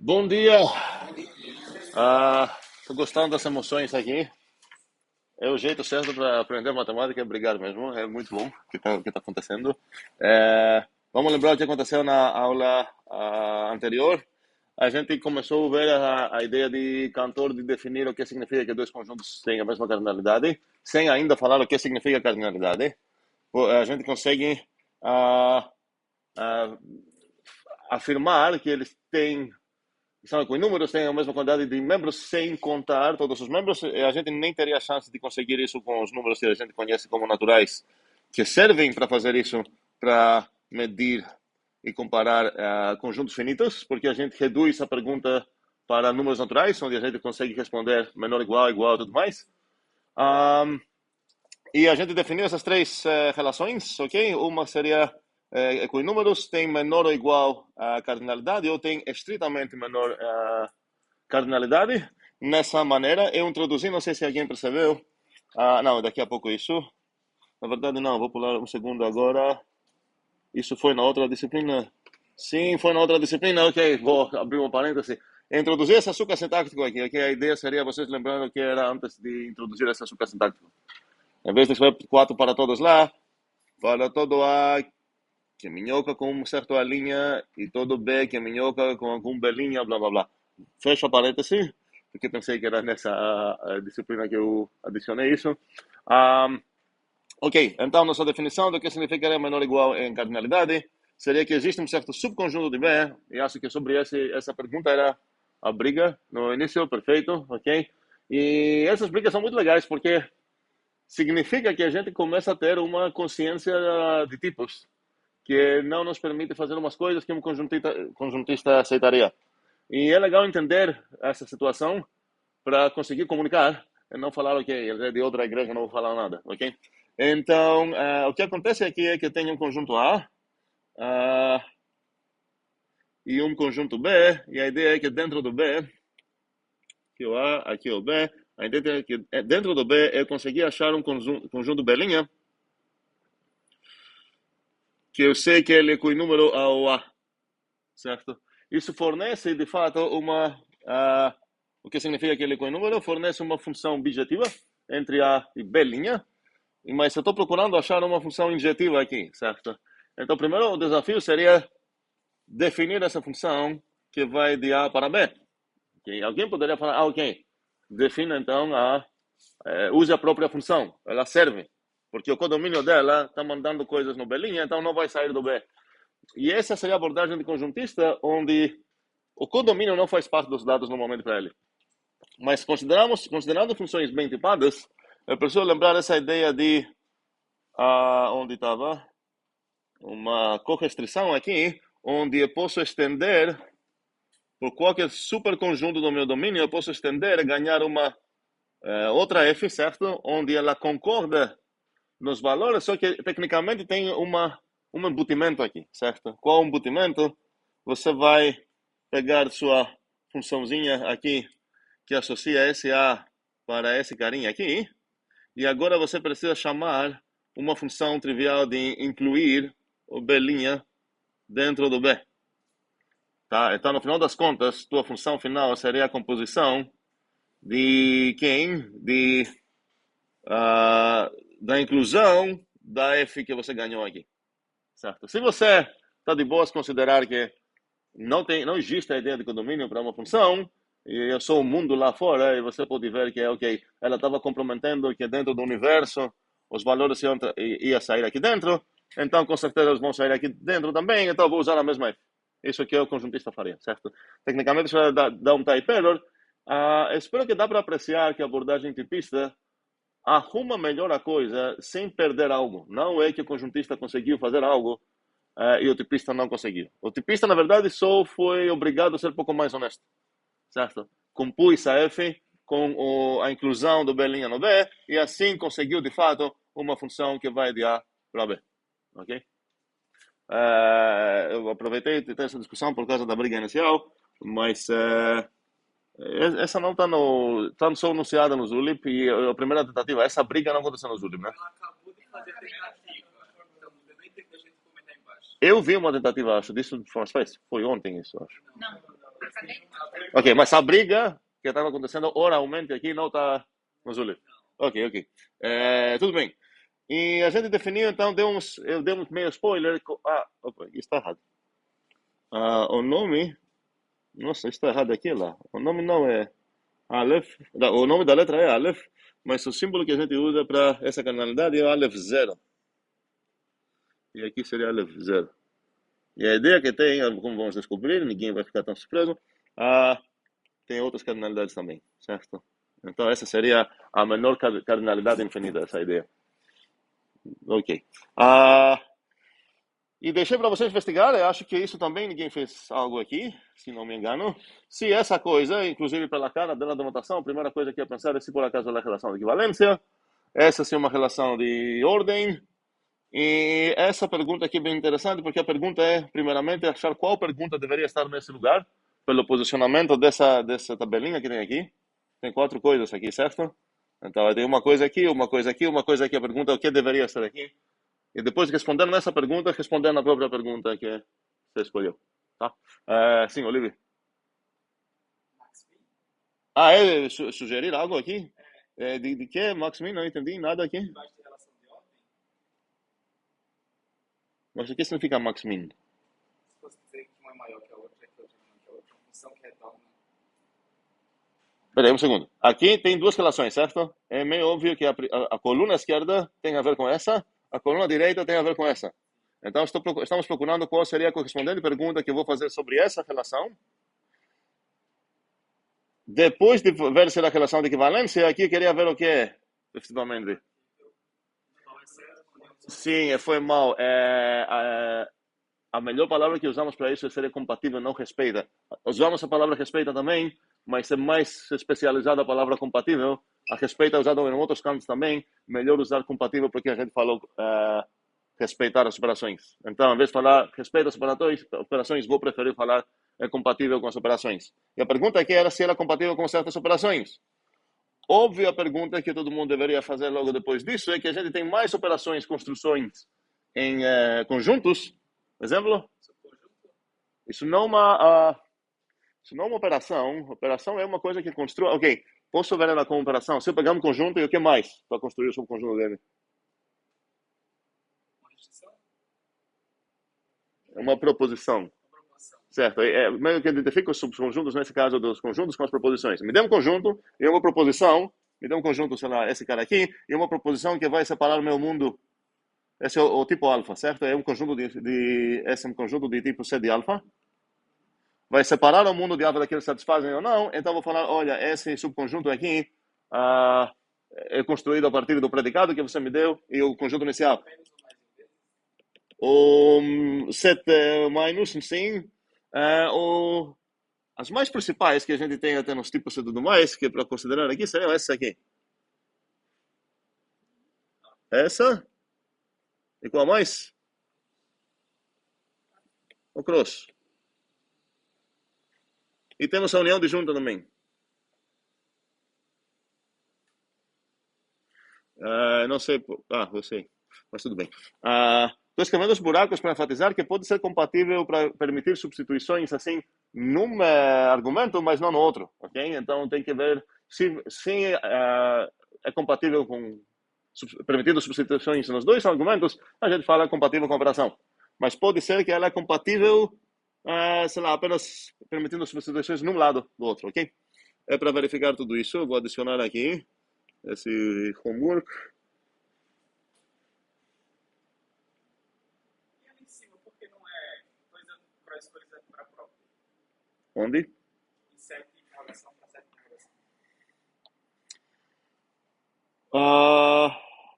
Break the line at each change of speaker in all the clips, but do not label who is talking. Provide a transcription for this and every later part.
Bom dia! Tô gostando das emoções aqui. É o jeito certo para aprender matemática, é brigar mesmo. É muito bom o que tá acontecendo. Vamos lembrar o que aconteceu na aula anterior. A gente começou a ver a ideia de Cantor de definir o que significa que dois conjuntos têm a mesma cardinalidade, sem ainda falar o que significa cardinalidade. A gente consegue ah, ah, afirmar que eles têm são com números, têm a mesma quantidade de membros sem contar todos os membros. A gente nem teria chance de conseguir isso com os números que a gente conhece como naturais, que servem para fazer isso, para medir e comparar conjuntos finitos, porque a gente reduz a pergunta para números naturais, onde a gente consegue responder menor, igual, tudo mais. E a gente definiu essas três relações, ok? Uma seria com números tem menor ou igual cardinalidade ou tem estritamente menor cardinalidade. Nessa maneira, eu introduzi, não sei se alguém percebeu. Não, daqui a pouco isso. Na verdade, não, vou pular um segundo agora. Isso foi na outra disciplina? Sim, foi na outra disciplina, ok. Vou abrir um parêntese. Introduzir esse açúcar sintático aqui, ok? A ideia seria vocês lembrando o que era antes de introduzir esse açúcar sintático. Em vez de escrever 4 para todos lá, para todo A que é minhoca com uma certa linha e todo B que é minhoca com algum belinha, blá blá blá. Fecha parêntese, porque pensei que era nessa disciplina que eu adicionei isso. Ok, então nossa definição do que significaria menor ou igual em cardinalidade seria que existe um certo subconjunto de B, e acho que sobre essa pergunta era a briga no início, perfeito, ok? E essas brigas são muito legais porque significa que a gente começa a ter uma consciência de tipos que não nos permite fazer umas coisas que um conjuntista aceitaria. E é legal entender essa situação para conseguir comunicar e não falar, ok, ele é de outra igreja, não vou falar nada, ok? Então, o que acontece aqui é que tem um conjunto A e um conjunto B, e a ideia é que dentro do B, aqui o A, aqui o B, a ideia é que dentro do B eu consegui achar um conjunto B', que eu sei que ele é com o número ao A, certo? Isso fornece, de fato, o que significa que ele com o número fornece uma função bijetiva entre A e B', mas eu estou procurando achar uma função injetiva aqui, certo? Então, primeiro o desafio seria definir essa função que vai de A para B. Okay? Alguém poderia falar, ok, defina então use a própria função, ela serve, porque o codomínio dela está mandando coisas no B', então não vai sair do B. E essa seria a abordagem de conjuntista, onde o codomínio não faz parte dos dados normalmente para ele. Mas considerando funções bem tipadas, eu preciso lembrar essa ideia de onde estava uma correstrição aqui, onde eu posso estender por qualquer superconjunto do meu domínio, eu posso estender e ganhar uma outra f, certo? Onde ela concorda nos valores, só que tecnicamente tem um embutimento aqui, certo? Qual o embutimento? Você vai pegar sua funçãozinha aqui que associa esse A para esse carinha aqui, e agora você precisa chamar uma função trivial de incluir o B' dentro do B. Tá? Então, no final das contas, tua função final seria a composição de quem? Da inclusão da F que você ganhou aqui. Certo? Se você está de boas considerar que não existe a ideia de condomínio para uma função, e eu sou o mundo lá fora, e você pode ver que, ok, ela estava comprometendo que dentro do universo os valores iam sair aqui dentro, então com certeza eles vão sair aqui dentro também, então eu vou usar a mesma F. Isso que o conjuntista faria, certo? Tecnicamente isso dá um type error. Espero que dá para apreciar que a abordagem tipista arruma melhor a coisa sem perder algo. Não é que o conjuntista conseguiu fazer algo e o tipista não conseguiu. O tipista, na verdade, só foi obrigado a ser um pouco mais honesto, certo? Compus a F com a inclusão do B' no B e assim conseguiu, de fato, uma função que vai de A para B, ok? Eu aproveitei de ter essa discussão por causa da briga inicial, mas essa não está no, tá só anunciada no Zulip e a primeira tentativa, essa briga não aconteceu no Zulip, né? Eu vi uma tentativa, acho, disso de Space. Foi ontem isso, acho. Ok, mas a briga que estava acontecendo oralmente aqui não está no Zulip. Ok, ok. Tudo bem. E a gente definiu, então, eu dei um meio spoiler. Opa, isso está errado. O nome, nossa, isso está errado aqui lá. O nome não é Aleph, o nome da letra é Aleph, mas o símbolo que a gente usa para essa cardinalidade é o Aleph zero. E aqui seria Aleph zero. E a ideia que tem, como vamos descobrir, ninguém vai ficar tão surpreso, tem outras cardinalidades também, certo? Então essa seria a menor cardinalidade infinita, essa ideia. Ok. E deixei para vocês investigar, eu acho que isso também ninguém fez algo aqui, se não me engano. Se essa coisa, inclusive pela cara da demonstração, a primeira coisa que eu ia pensar é se por acaso é a relação de equivalência, essa sim é uma relação de ordem. E essa pergunta aqui é bem interessante, porque a pergunta é, primeiramente, achar qual pergunta deveria estar nesse lugar, pelo posicionamento dessa tabelinha que tem aqui. Tem 4 coisas aqui, certo? Então, tem uma coisa aqui, uma coisa aqui, uma coisa aqui. A pergunta é o que deveria estar aqui. E depois de responder nessa pergunta, responder na própria pergunta que você escolheu. Tá? Sim, Olivia. Sugerir algo aqui? De que, Maxmin? Não entendi nada aqui. Mas o que significa Maxmin?
Se fosse dizer que uma é maior que a outra, que a outra é menor que a outra, uma função que retorna.
Espera aí um segundo. Aqui tem duas relações, certo? É meio óbvio que a coluna esquerda tem a ver com essa, a coluna direita tem a ver com essa. Então, estamos procurando qual seria a correspondente pergunta que eu vou fazer sobre essa relação. Depois de ver se a relação de equivalência, aqui eu queria ver o que é, efetivamente. Sim, foi mal. A melhor palavra que usamos para isso é ser compatível, não respeita. Usamos a palavra respeita também, mas é mais especializada a palavra compatível. A respeita é usada em outros campos também. Melhor usar compatível porque a gente falou respeitar as operações. Então, em vez de falar respeita as operações, vou preferir falar é compatível com as operações. E a pergunta aqui era se ela é compatível com certas operações. Óbvio, a pergunta que todo mundo deveria fazer logo depois disso é que a gente tem mais operações, construções em conjuntos. Exemplo? Isso não é uma operação. Operação é uma coisa que constrói. Ok, posso ver ela como operação. Se eu pegar um conjunto, e o que mais para construir o subconjunto dele?
Uma restrição?
É uma proposição.
Uma proporção.
Certo? Meio que identifica os subconjuntos, nesse caso dos conjuntos, com as proposições. Me dê um conjunto e uma proposição. Me dê um conjunto, sei lá, esse cara aqui, e uma proposição que vai separar o meu mundo. Esse é o tipo alfa, certo? É um conjunto esse é um conjunto de tipo C de alfa. Vai separar o mundo de alfa daqueles que satisfazem ou não. Então vou falar, olha, esse subconjunto aqui é construído a partir do predicado que você me deu e o conjunto inicial. O set minus, sim. As mais principais que a gente tem até nos tipos e tudo mais, que é para considerar aqui, seriam essa aqui. Essa. E qual mais? O cross. E temos a união de junta também. Não sei. Eu sei. Mas tudo bem. Estou escrevendo os buracos para enfatizar que pode ser compatível para permitir substituições assim num argumento, mas não no outro, ok? Então tem que ver se é compatível com permitindo substituições nos dois argumentos, a gente fala compatível com a operação. Mas pode ser que ela é compatível, sei lá, apenas permitindo substituições num lado do outro, ok? É para verificar tudo isso, eu vou adicionar aqui esse homework.
E ali em cima, por que não é coisa para escolher para própria?
Onde?
E serve de interrogação para certa interrogação.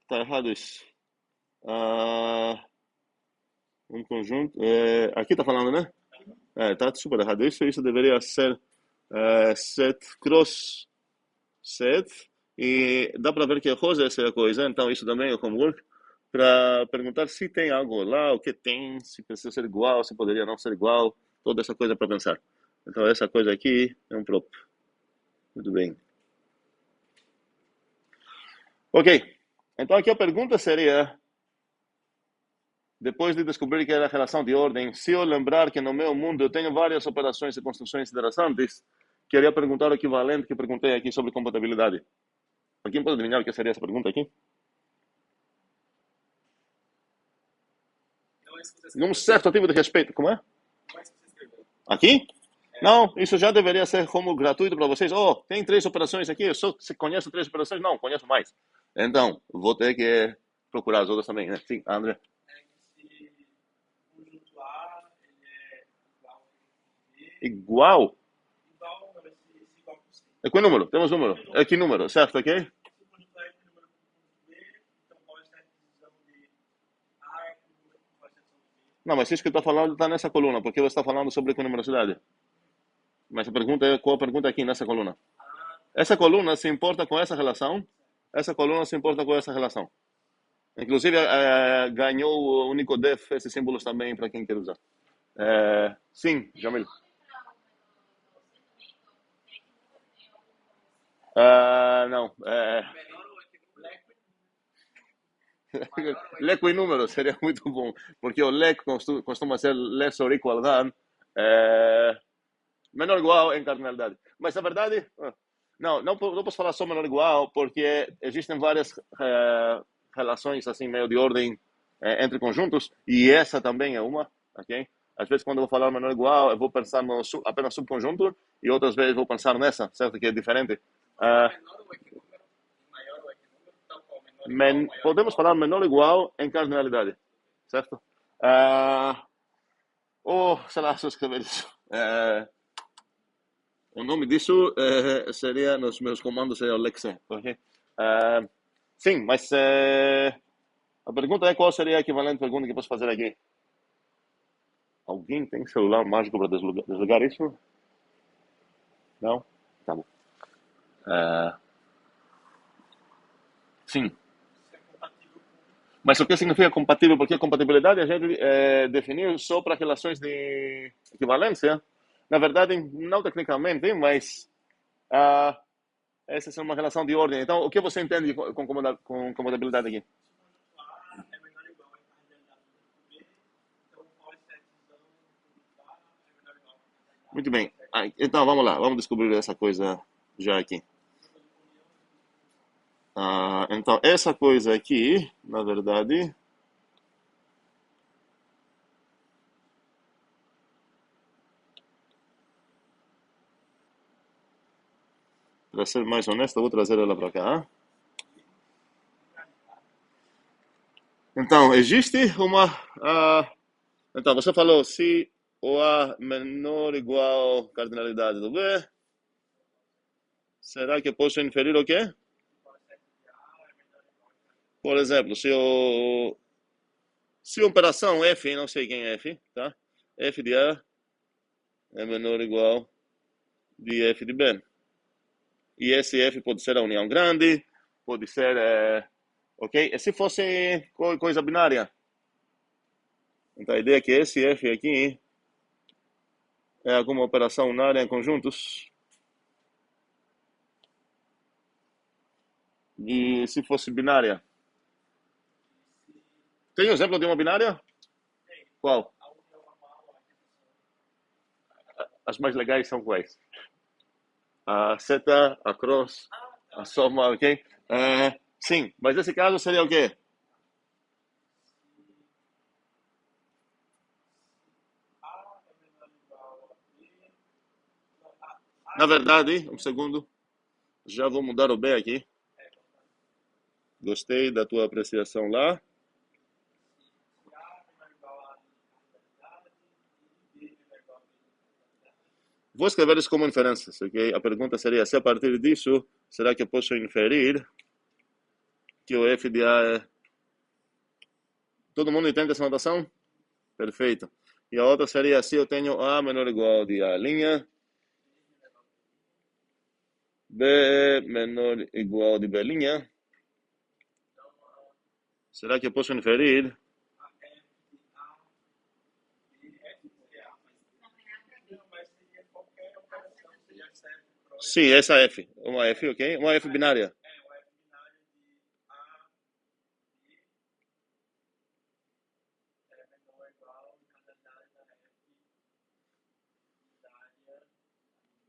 Tá errado isso. Um conjunto. Aqui tá falando, né? Tá super errado isso. Isso deveria ser set cross set. E dá para ver que rosa essa é a coisa. Então, isso também é homework. Para perguntar se tem algo lá, o que tem, se precisa ser igual, se poderia não ser igual. Toda essa coisa para pensar. Então, essa coisa aqui é um prop. Muito bem. Ok. Então, aqui a pergunta seria: depois de descobrir que era relação de ordem, se eu lembrar que no meu mundo eu tenho várias operações e construções interessantes, queria perguntar o equivalente que perguntei aqui sobre compatibilidade. Alguém pode adivinhar o que seria essa pergunta aqui?
Não é isso que você
Num
escreveu.
certo tipo de respeito, como é?
Não é isso que você escreveu.
Aqui? Não, isso já deveria ser como gratuito para vocês. Oh, tem 3 operações aqui, eu só conheço 3 operações? Não, conheço mais. Então, vou ter que procurar as outras também, né? Sim, André.
Se o conjunto A ele é igual a B,
Igual?
igual, não, esse igual com C.
É que número? Temos número. É que número, certo? Ok?
Se o conjunto A é equilíbrio com o conjunto B, então qual é a divisão de A é equilíbrio com a divisão de B?
Não, mas isso que eu estou falando está nessa coluna, porque você está falando sobre equinumerosidade. Mas a pergunta é, qual a pergunta aqui nessa coluna? Essa coluna se importa com essa relação, essa coluna se importa com essa relação. Inclusive, ganhou o Unicodef esses símbolos também para quem quer usar. Sim, Jamil. Não.
Menor ou equilíbrio?
Leco e número seria muito bom, porque o leco costuma ser less or equal than, menor ou igual em cardinalidade. Mas, na verdade, não posso falar só menor ou igual, porque existem várias relações assim meio de ordem entre conjuntos, e essa também é uma, ok? Às vezes, quando eu vou falar menor ou igual, eu vou pensar no apenas subconjunto, e outras vezes vou pensar nessa, certo? Que é diferente.
Menor ou equilíbrio? Maior ou equilíbrio? Tal qual, menor igual, maior
Podemos
igual.
falar menor ou igual em cardinalidade, certo? Ou, sei lá, se eu escrever isso. O nome disso seria, nos meus comandos, seria o Lexe, ok? Sim, mas a pergunta é qual seria a equivalente pergunta que posso fazer aqui? Alguém tem celular mágico para desligar isso? Não? Tá bom. Sim.
Isso é compatível com
Mas o que significa compatível? Porque compatibilidade a gente definiu só para relações de equivalência. Na verdade, não tecnicamente, mas essa é uma relação de ordem. Então, o que você entende com compatibilidade aqui?
o conjunto A é menor ou igual à cardinalidade do conjunto B, então qual é a divisão do conjunto A é menor ou igual à cardinalidade?
Muito bem. Então, vamos lá. Vamos descobrir essa coisa já aqui. Então, essa coisa aqui, na verdade, para ser mais honesto, eu vou trazer ela para cá. Então, existe uma... então, você falou se o A menor ou igual à cardinalidade do B, será que eu posso inferir o quê? Por exemplo, se a operação F, não sei quem é F, tá? F de A é menor ou igual de F de B. E esse F pode ser a união grande, pode ser, ok? E se fosse coisa binária? Então a ideia é que esse F aqui é alguma operação unária em conjuntos. E se fosse binária? Tem um exemplo de uma binária? Qual? As mais legais são quais? A seta, a cross, a soma, ok? Sim, mas nesse caso seria o quê? Na verdade, um segundo, já vou mudar o B aqui. Gostei da tua apreciação lá. Vou escrever isso como inferências, ok? A pergunta seria, se a partir disso, será que eu posso inferir que o F de A é... Todo mundo entende essa notação? Perfeito. E a outra seria, se eu tenho A menor ou igual de A', B menor ou igual de B', será que eu posso inferir? Sim, essa F. Uma F, ok? Uma F binária.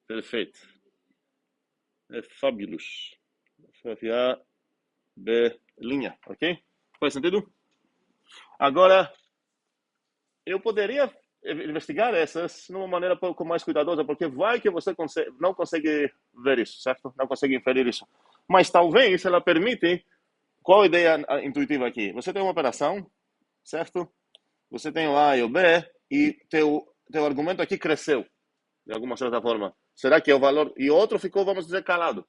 Perfeito. É fabulous. FFA, B, linha, ok? Faz sentido? Agora, eu poderia investigar essas de uma maneira um pouco mais cuidadosa, porque vai que você não consegue ver isso, certo? Não consegue inferir isso. Mas talvez ela permite. Qual a ideia intuitiva aqui? Você tem uma operação, certo? Você tem o A e o B, e teu argumento aqui cresceu, de alguma certa forma. Será que é o valor... E o outro ficou, vamos dizer, calado.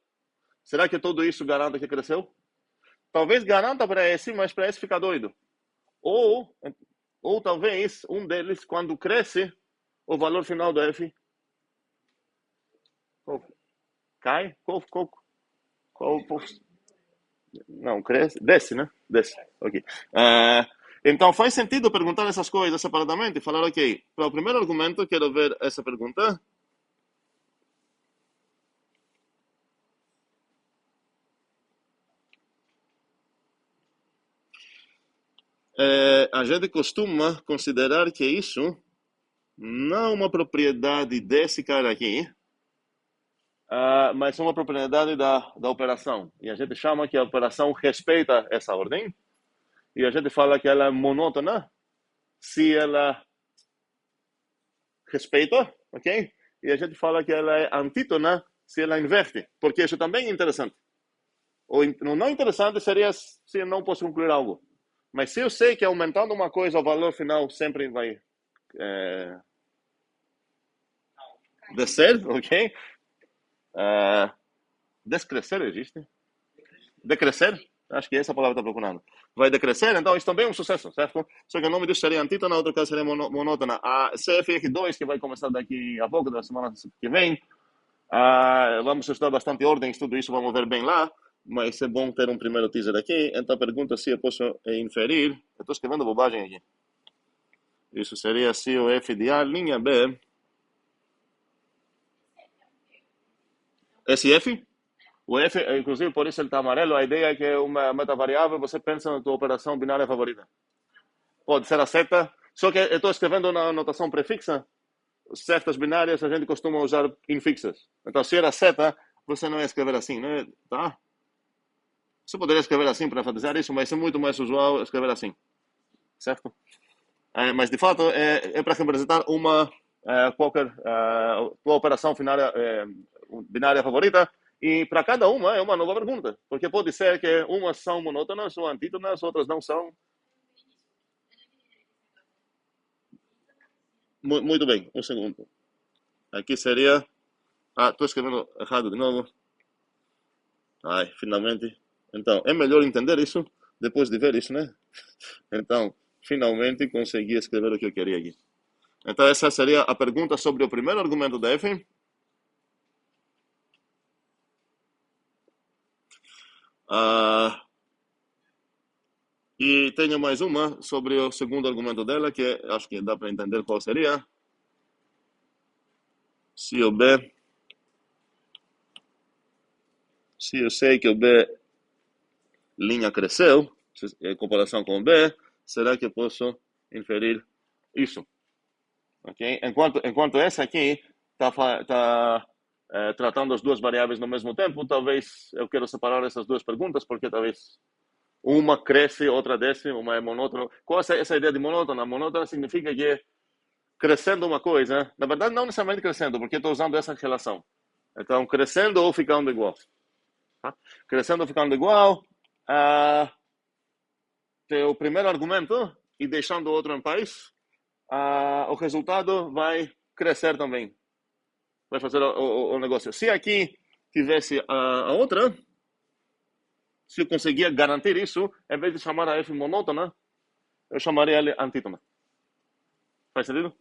Será que tudo isso garanta que cresceu? Talvez garanta para esse, mas para esse fica doido. Ou, ou talvez um deles, quando cresce, o valor final do F cai? Não, cresce, desce, né? Desce. Ok. Então faz sentido perguntar essas coisas separadamente e falar, ok, para o primeiro argumento, quero ver essa pergunta. A gente costuma considerar que isso não é uma propriedade desse cara aqui, mas é uma propriedade da operação. E a gente chama que a operação respeita essa ordem. E a gente fala que ela é monótona se ela respeita, ok? E a gente fala que ela é antítona se ela inverte, porque isso também é interessante. O não interessante seria se eu não posso concluir algo. Mas se eu sei que aumentando uma coisa, o valor final sempre vai descer, ok? Descrescer existe? Decrescer? Acho que essa palavra está procurando. Vai decrescer, então isso também é um sucesso, certo? Só que o nome disso seria antítona, outro caso seria monótona. A CFR2, que vai começar daqui a pouco, da semana que vem, vamos estudar bastante ordens, tudo isso vamos ver bem lá, mas é bom ter um primeiro teaser aqui. Então a pergunta é se eu posso inferir, eu estou escrevendo bobagem aqui. Isso seria se o F de A, linha B, esse F? O F, inclusive, por isso ele está amarelo. A ideia é que é uma metavariável, você pensa na tua operação binária favorita. Pode ser a seta, só que eu estou escrevendo na notação prefixa. Setas binárias a gente costuma usar infixas. Então, se era seta, você não ia escrever assim, né? Tá? Você poderia escrever assim para enfatizar isso, mas é muito mais usual escrever assim, certo? Mas, de fato, é para representar uma qualquer tua operação binária favorita. E para cada uma é uma nova pergunta, porque pode ser que umas são monótonas ou antítonas, outras não são. Muito bem, um segundo. Aqui seria. Estou escrevendo errado de novo. Ai, finalmente. Então, é melhor entender isso depois de ver isso, né? Então, finalmente consegui escrever o que eu queria aqui. Então, essa seria a pergunta sobre o primeiro argumento da F. E tenho mais uma sobre o segundo argumento dela, que acho que dá para entender qual seria. Se o B, se eu sei que o B linha cresceu, em comparação com o B, será que eu posso inferir isso? Ok? Enquanto essa aqui está tratando as duas variáveis no mesmo tempo, talvez eu quero separar essas duas perguntas, porque talvez uma cresce, outra desce, uma é monótona. Qual é essa ideia de monótona? Monótona significa que crescendo uma coisa, na verdade não necessariamente crescendo, porque estou usando essa relação. Então, crescendo ou ficando igual. Tá? Crescendo ou ficando igual, o primeiro argumento e deixando o outro em paz, o resultado vai crescer também. Vai fazer o negócio. Se aqui tivesse a outra, se eu conseguia garantir isso, em vez de chamar a F monótona, eu chamaria ela antítona. Faz sentido?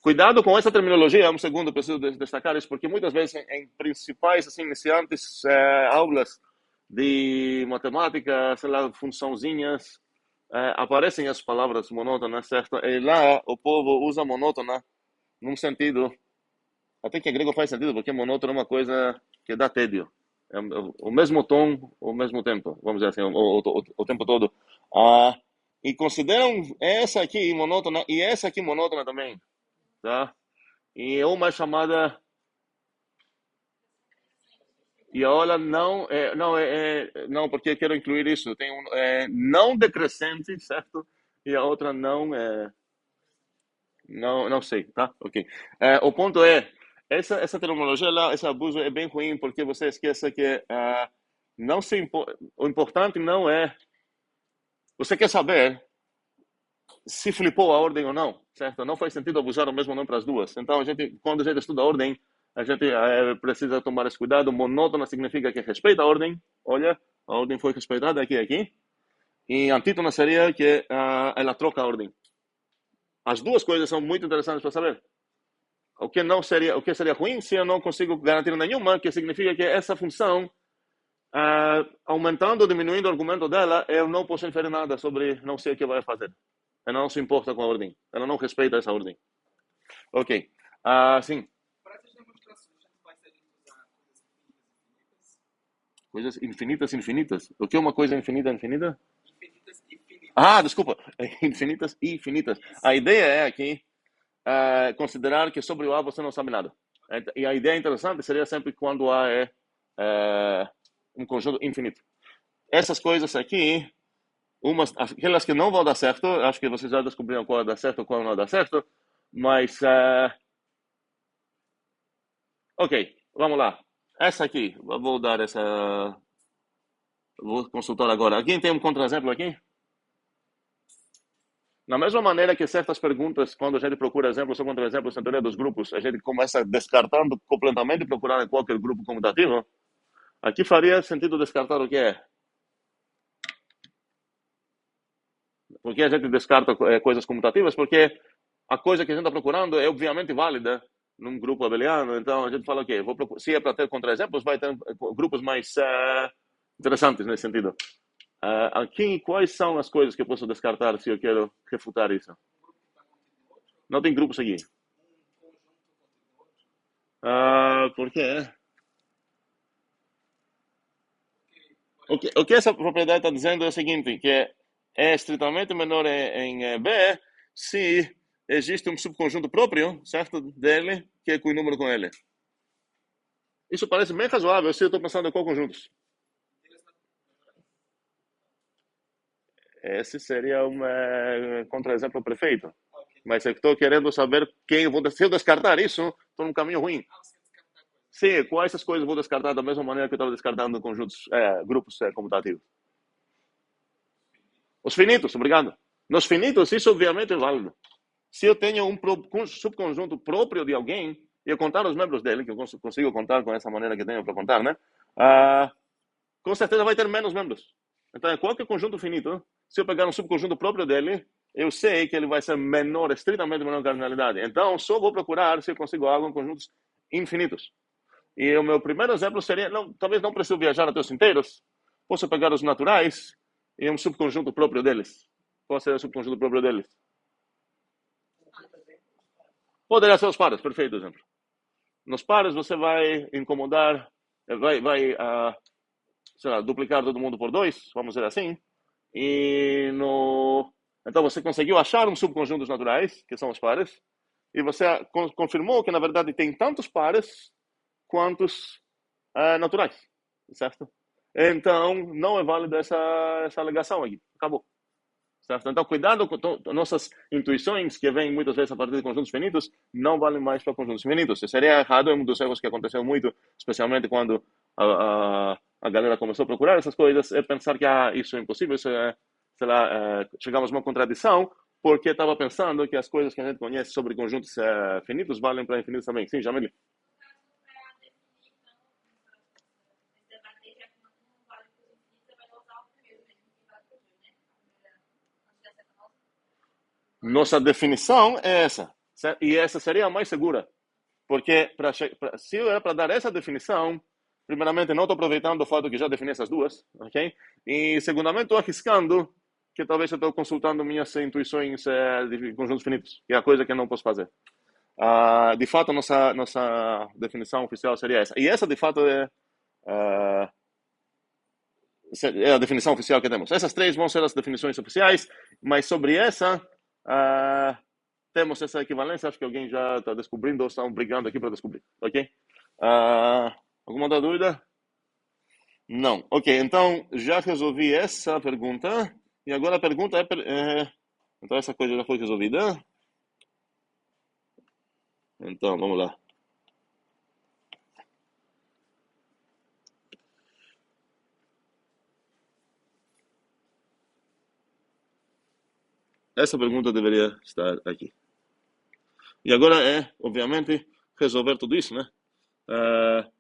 Cuidado com essa terminologia, um segundo, preciso destacar isso, porque muitas vezes em principais, assim, iniciantes, aulas de matemática, sei lá, funçãozinhas, aparecem as palavras monótonas, certo? E lá o povo usa monótona num sentido, até que em grego faz sentido, porque monótono é uma coisa que dá tédio. É o mesmo tom, o mesmo tempo, vamos dizer assim, o tempo todo. E consideram essa aqui monótona e essa aqui monótona também, tá? E é uma chamada E a outra não, porque eu quero incluir isso. Tem não decrescente, certo? E a outra não sei, tá? Ok. O ponto é, essa terminologia lá, esse abuso é bem ruim, porque você esquece que não o importante não é, você quer saber se flipou a ordem ou não, certo? Não faz sentido abusar o mesmo nome para as duas. Então, quando a gente estuda a ordem, a gente precisa tomar esse cuidado. Monótona significa que respeita a ordem. Olha, a ordem foi respeitada aqui e aqui. E antítona seria que ela troca a ordem. As duas coisas são muito interessantes para saber. O que seria ruim se eu não consigo garantir nenhuma, que significa que essa função, aumentando ou diminuindo o argumento dela, eu não posso inferir nada sobre não sei o que vai fazer. Ela não se importa com a ordem. Ela não respeita essa ordem. Ok. Sim.
Para essas demonstrações, a gente vai ter que usar
Coisas infinitas, infinitas. O que é uma coisa infinita, infinita?
infinitas e finitas.
Desculpa. Infinitas e infinitas. A ideia é aqui considerar que sobre o A você não sabe nada. E a ideia interessante seria sempre quando o A é um conjunto infinito. Essas coisas aqui, aquelas que não vão dar certo, acho que vocês já descobriram qual dá certo e qual não dá certo, mas ok, vamos lá. Essa aqui, vou dar essa. Vou consultar agora. Alguém tem um contra-exemplo aqui? Na mesma maneira que certas perguntas, quando a gente procura exemplos ou contra-exemplos na teoria dos grupos, a gente começa descartando completamente e procurando em qualquer grupo comutativo. Aqui faria sentido descartar o que é. Por que a gente descarta coisas comutativas? Porque a coisa que a gente está procurando é obviamente válida num grupo abeliano. Então a gente fala, ok, se é para ter contra-exemplos, vai ter grupos mais interessantes nesse sentido. Aqui, quais são as coisas que eu posso descartar se eu quero refutar isso? Não tem grupos aqui. Por quê? O que essa propriedade está dizendo é o seguinte, que é estritamente menor em B se existe um subconjunto próprio, certo, dele, que é com o número com ele. Isso parece bem razoável se eu estou pensando em conjuntos. Esse seria um contra-exemplo perfeito. Mas eu estou querendo saber se eu descartar isso, estou num caminho ruim. Sim, quais essas coisas eu vou descartar da mesma maneira que eu estava descartando conjuntos, grupos comutativos? Os finitos, obrigado. Nos finitos, isso obviamente é válido. Se eu tenho um subconjunto próprio de alguém, e eu contar os membros dele, que eu consigo contar com essa maneira que tenho para contar, né? Com certeza vai ter menos membros. Então, em qualquer conjunto finito, se eu pegar um subconjunto próprio dele, eu sei que ele vai ser menor, estritamente menor cardinalidade. Então, só vou procurar se eu consigo algo em conjuntos infinitos. E o meu primeiro exemplo seria, talvez não preciso viajar até os inteiros, posso pegar os naturais e um subconjunto próprio deles. Qual seria o subconjunto próprio deles? Poderia ser os pares, perfeito exemplo. Nos pares você vai incomodar, sei lá, duplicar todo mundo por 2, vamos dizer assim. Então você conseguiu achar um subconjunto dos naturais, que são os pares, e você confirmou que na verdade tem tantos pares quantos naturais, certo? Então não é válida essa alegação aqui. Acabou. Certo? Então, cuidado com nossas intuições, que vêm muitas vezes a partir de conjuntos finitos, não valem mais para conjuntos finitos. Seria errado, é um dos erros que aconteceu muito, especialmente quando a galera começou a procurar essas coisas, é pensar que isso é impossível, isso sei lá, chegamos a uma contradição, porque estava pensando que as coisas que a gente conhece sobre conjuntos finitos valem para infinitos também. Sim, Jamile? Nossa definição é essa, certo? E essa seria a mais segura, porque se eu era para dar essa definição, primeiramente não estou aproveitando o fato que já defini essas duas, ok? E segundamente estou arriscando que talvez eu estou consultando minhas intuições de conjuntos finitos, que é a coisa que eu não posso fazer. De fato, nossa definição oficial seria essa. E essa, de fato, é a definição oficial que temos. Essas três vão ser as definições oficiais, mas sobre essa temos essa equivalência. Acho que alguém já está descobrindo ou estão brigando aqui para descobrir, ok? Alguma outra dúvida? Não. Ok, então já resolvi essa pergunta. E agora a pergunta então essa coisa já foi resolvida. Então, vamos lá. Essa pergunta deveria estar aqui. E agora obviamente, resolver tudo isso, né?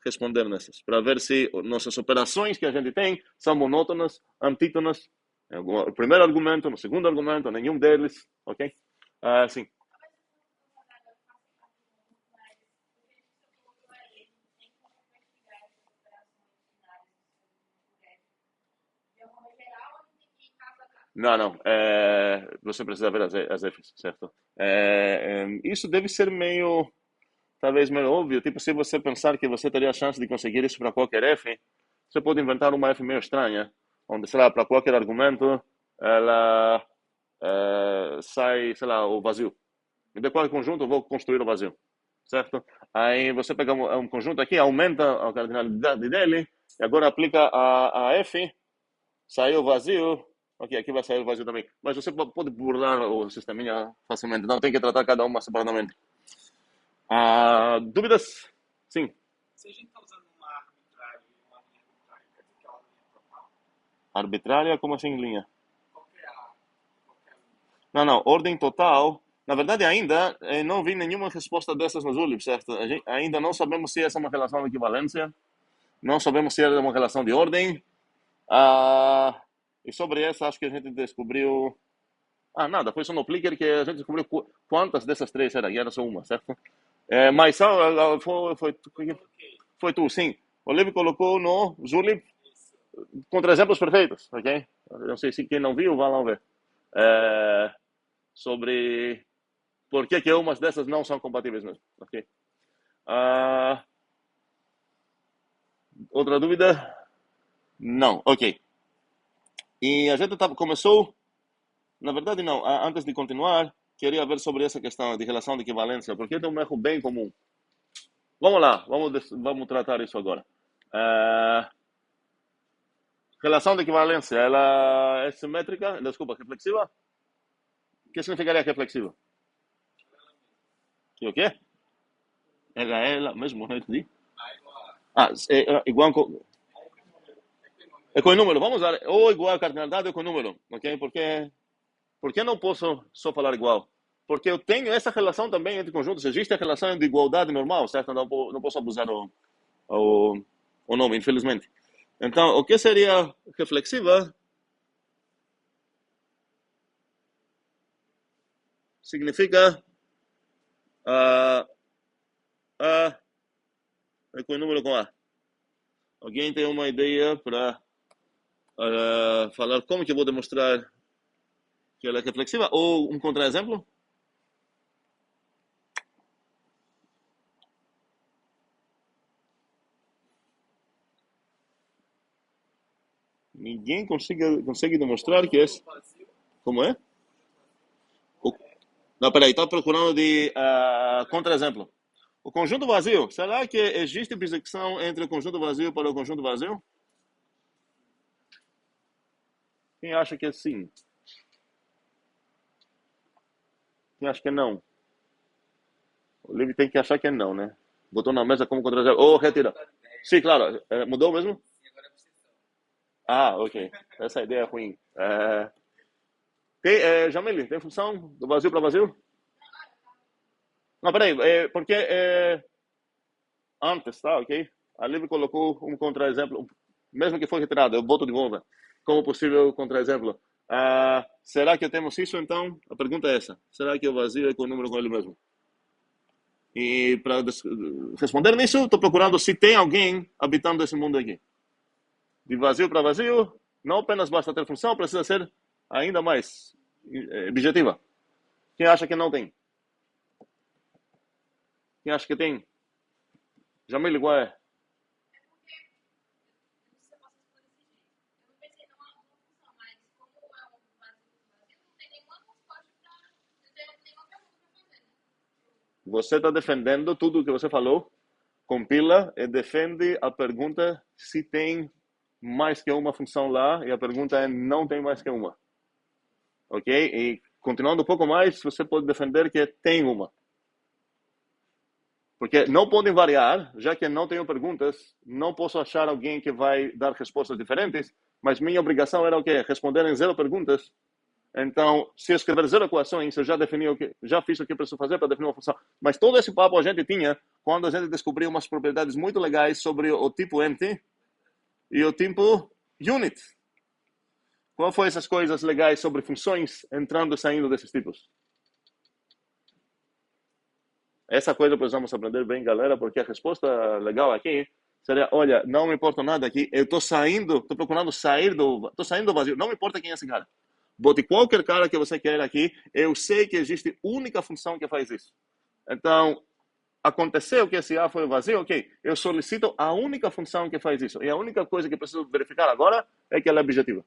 Responder nessas, para ver se nossas operações que a gente tem são monótonas, antítonas, no primeiro argumento, no segundo argumento, nenhum deles, ok? Sim. Não, não. Você precisa ver as Fs, certo? Isso deve ser meio, talvez meio óbvio. Tipo, se você pensar que você teria a chance de conseguir isso para qualquer F, você pode inventar uma F meio estranha, onde, sei lá, para qualquer argumento, ela sai, sei lá, o vazio. E de qualquer conjunto, eu vou construir o vazio, certo? Aí você pega um conjunto aqui, aumenta a cardinalidade dele, e agora aplica a F, saiu o vazio, ok, aqui vai sair o vazio também. Mas você pode burlar o sisteminha facilmente, não tem que tratar cada uma separadamente. Dúvidas? Sim.
Se a gente está usando uma arbitrária e uma linha arbitrária, quer dizer que ela é linha total?
Arbitrária, como assim linha?
Qualquer linha.
Não, não, ordem total. Na verdade, ainda não vi nenhuma resposta dessas no Zulip, certo? Ainda não sabemos se essa é uma relação de equivalência, não sabemos se é uma relação de ordem. E sobre essa, acho que a gente descobriu. Nada, foi só no Plicker que a gente descobriu quantas dessas três era, e era só uma, certo? Mas foi tu, sim. O Levi colocou no Zulip
Isso.
contra-exemplos perfeitos, ok? Não sei se quem não viu, vá lá ver. Sobre por que umas dessas não são compatíveis mesmo, ok? Outra dúvida? Não, ok. E a gente começou, na verdade não, antes de continuar, queria ver sobre essa questão de relação de equivalência, porque é um erro bem comum. Vamos lá, vamos tratar isso agora. Relação de equivalência, ela é simétrica, desculpa, reflexiva? O que significaria reflexiva? Que o quê? Ela mesmo, não entendi. Igual com número, vamos usar ou igual a cardinalidade ou com número, ok? Por que não posso só falar igual? Porque eu tenho essa relação também entre conjuntos. Existe a relação de igualdade normal, certo? Não posso abusar o, o nome, infelizmente. Então, o que seria reflexiva significa A é com o número com A. Alguém tem uma ideia para falar como que eu vou demonstrar que ela é reflexiva? Ou um contra-exemplo? Ninguém consegue demonstrar que é. Como é? O, não, peraí, está procurando de contra-exemplo. O conjunto vazio, será que existe bissecção entre o conjunto vazio para o conjunto vazio? Quem acha que é sim? Quem acha que é não? O livro tem que achar que é não, né? Botou na mesa como contra-exemplo. Ou retira. Sim, claro. Mudou mesmo? Ok. Essa ideia é ruim. Jamile, tem função do vazio para vazio? Não, peraí. Porque antes, tá, ok? A Livre colocou um contra-exemplo, mesmo que foi retirado, eu boto de volta, como possível contra-exemplo. Será que temos isso, então? A pergunta é essa. Será que o vazio é com o número com ele mesmo? E para responder nisso, estou procurando se tem alguém habitando esse mundo aqui. De vazio para vazio, não apenas basta ter função, precisa ser ainda mais objetiva. Quem acha que não tem? Quem acha que tem? Jamil, igual é? Você está defendendo tudo o que você falou, compila e defende a pergunta se tem mais que uma função lá, e a pergunta é, não tem mais que uma. Ok? E continuando um pouco mais, você pode defender que tem uma. Porque não podem variar, já que não tenho perguntas, não posso achar alguém que vai dar respostas diferentes, mas minha obrigação era o quê? Responder em 0 perguntas. Então, se eu escrever 0 equações, eu já defini o que, já fiz o que eu preciso fazer para definir uma função. Mas todo esse papo a gente tinha quando a gente descobriu umas propriedades muito legais sobre o tipo empty e o tipo unit. Qual foi essas coisas legais sobre funções entrando e saindo desses tipos? Essa coisa precisamos aprender bem, galera, porque a resposta legal aqui seria, olha, não me importa nada aqui, eu estou saindo, estou procurando sair estou saindo do vazio, não me importa quem é esse cara. Bote qualquer cara que você quer aqui, eu sei que existe única função que faz isso. Então, aconteceu que esse A foi vazio, ok, eu solicito a única função que faz isso. E a única coisa que preciso verificar agora é que ela é objetiva.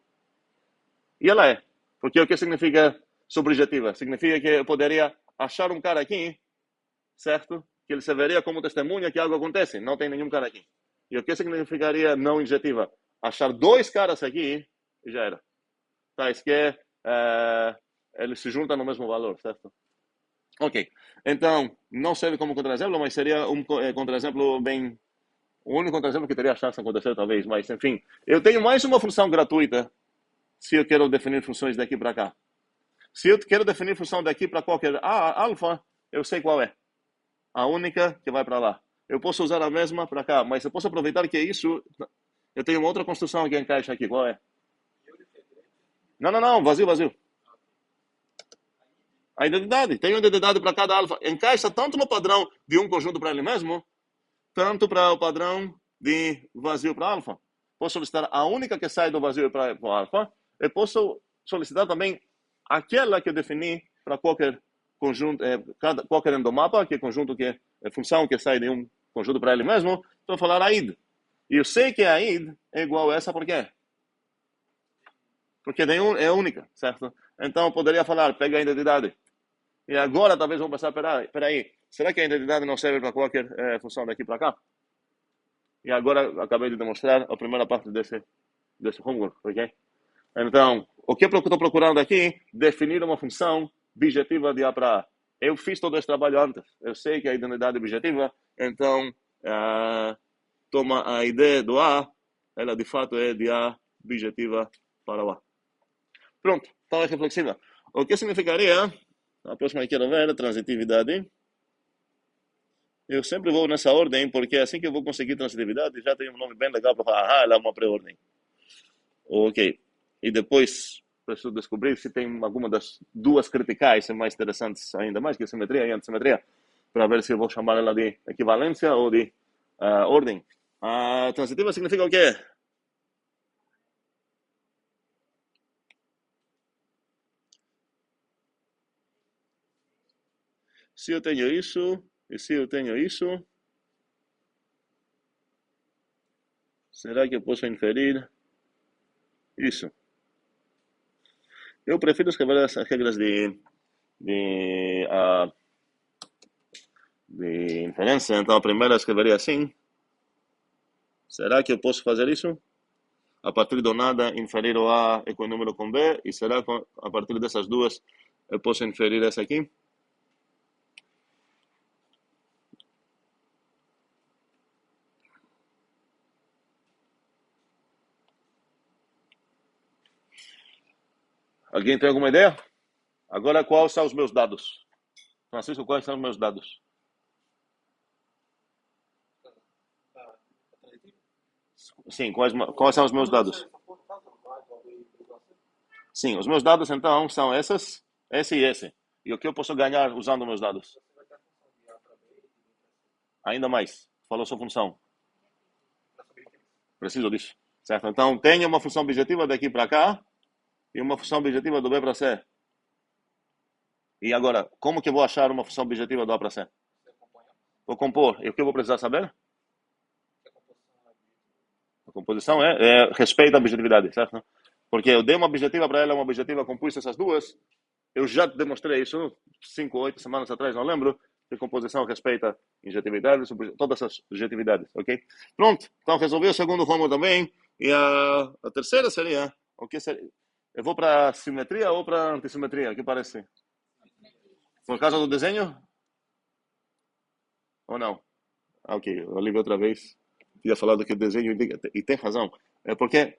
E ela é. Porque o que significa subjetiva? Significa que eu poderia achar um cara aqui, certo? Que ele serviria como testemunha que algo acontece. Não tem nenhum cara aqui. E o que significaria não injetiva? Achar 2 caras aqui e já era. Tá, isso que eles se juntam no mesmo valor, certo? Ok. Então, não serve como contra-exemplo, mas seria um contra-exemplo bem... O único contra-exemplo que teria chance de acontecer, talvez. Mas, enfim, eu tenho mais uma função gratuita se eu quero definir funções daqui para cá. Se eu quero definir função daqui para qualquer alfa, eu sei qual é. A única que vai para lá. Eu posso usar a mesma para cá, mas eu posso aproveitar que isso... Eu tenho uma outra construção que encaixa aqui. Qual é? Não. Vazio, vazio. A identidade. Tem uma identidade para cada alfa. Encaixa tanto no padrão de um conjunto para ele mesmo, tanto para o padrão de vazio para alfa. Posso solicitar a única que sai do vazio para o alfa. Eu posso solicitar também aquela que eu defini para qualquer conjunto, qualquer endomapa, que é conjunto que é função que sai de um conjunto para ele mesmo. Então, falar a id. E eu sei que a id é igual a essa, por quê? Porque é única, certo? Então, eu poderia falar, pega a identidade. E agora, talvez, vamos pensar, peraí, será que a identidade não serve para qualquer função daqui para cá? E agora, acabei de demonstrar a primeira parte desse homework, ok? Então, o que eu estou procurando aqui? Definir uma função bijetiva de A para A. Eu fiz todo esse trabalho antes. Eu sei que a identidade é bijetiva, então, toma a ideia do A, ela de fato é de A bijetiva para o A. Pronto, então é reflexiva. O que significaria, a próxima que quero ver, transitividade. Eu sempre vou nessa ordem, porque assim que eu vou conseguir transitividade, já tem um nome bem legal para falar, ela é uma pré-ordem. Ok. E depois, preciso descobrir se tem alguma das 2 criticais mais interessantes ainda mais, que a simetria e a antissimetria, para ver se eu vou chamar ela de equivalência ou de ordem. A transitiva significa o quê? Se eu tenho isso, e se eu tenho isso, será que eu posso inferir isso? Eu prefiro escrever as regras de, de inferência, então a primeira escreveria assim. Será que eu posso fazer isso? A partir do nada, inferir o A com o número com B, e será que a partir dessas 2 eu posso inferir essa aqui? Alguém tem alguma ideia? Agora, quais são os meus dados? Francisco, quais são os meus dados? Sim, quais são os meus dados? Sim, os meus dados, então, são esse e esse. E o que eu posso ganhar usando meus dados? Ainda mais. Falou sua função. Preciso disso. Certo? Então, tenho uma função objetiva daqui para cá e uma função objetiva do B para C. E agora, como que eu vou achar uma função objetiva do A para C? Vou compor. E o que eu vou precisar saber? A composição respeita a objetividade, certo? Porque eu dei uma objetiva para ela, uma objetiva compus essas 2. Eu já demonstrei isso 5 ou 8 semanas atrás, não lembro. Que composição respeita injetividade, todas essas subjetividades, ok? Pronto, então resolvi o segundo homework também. E a terceira seria, o que seria? Eu vou para simetria ou para antissimetria? O que parece? Por causa do desenho? Ou não? Ah, ok, eu li outra vez. Tinha falado que o desenho indica, e tem razão. É porque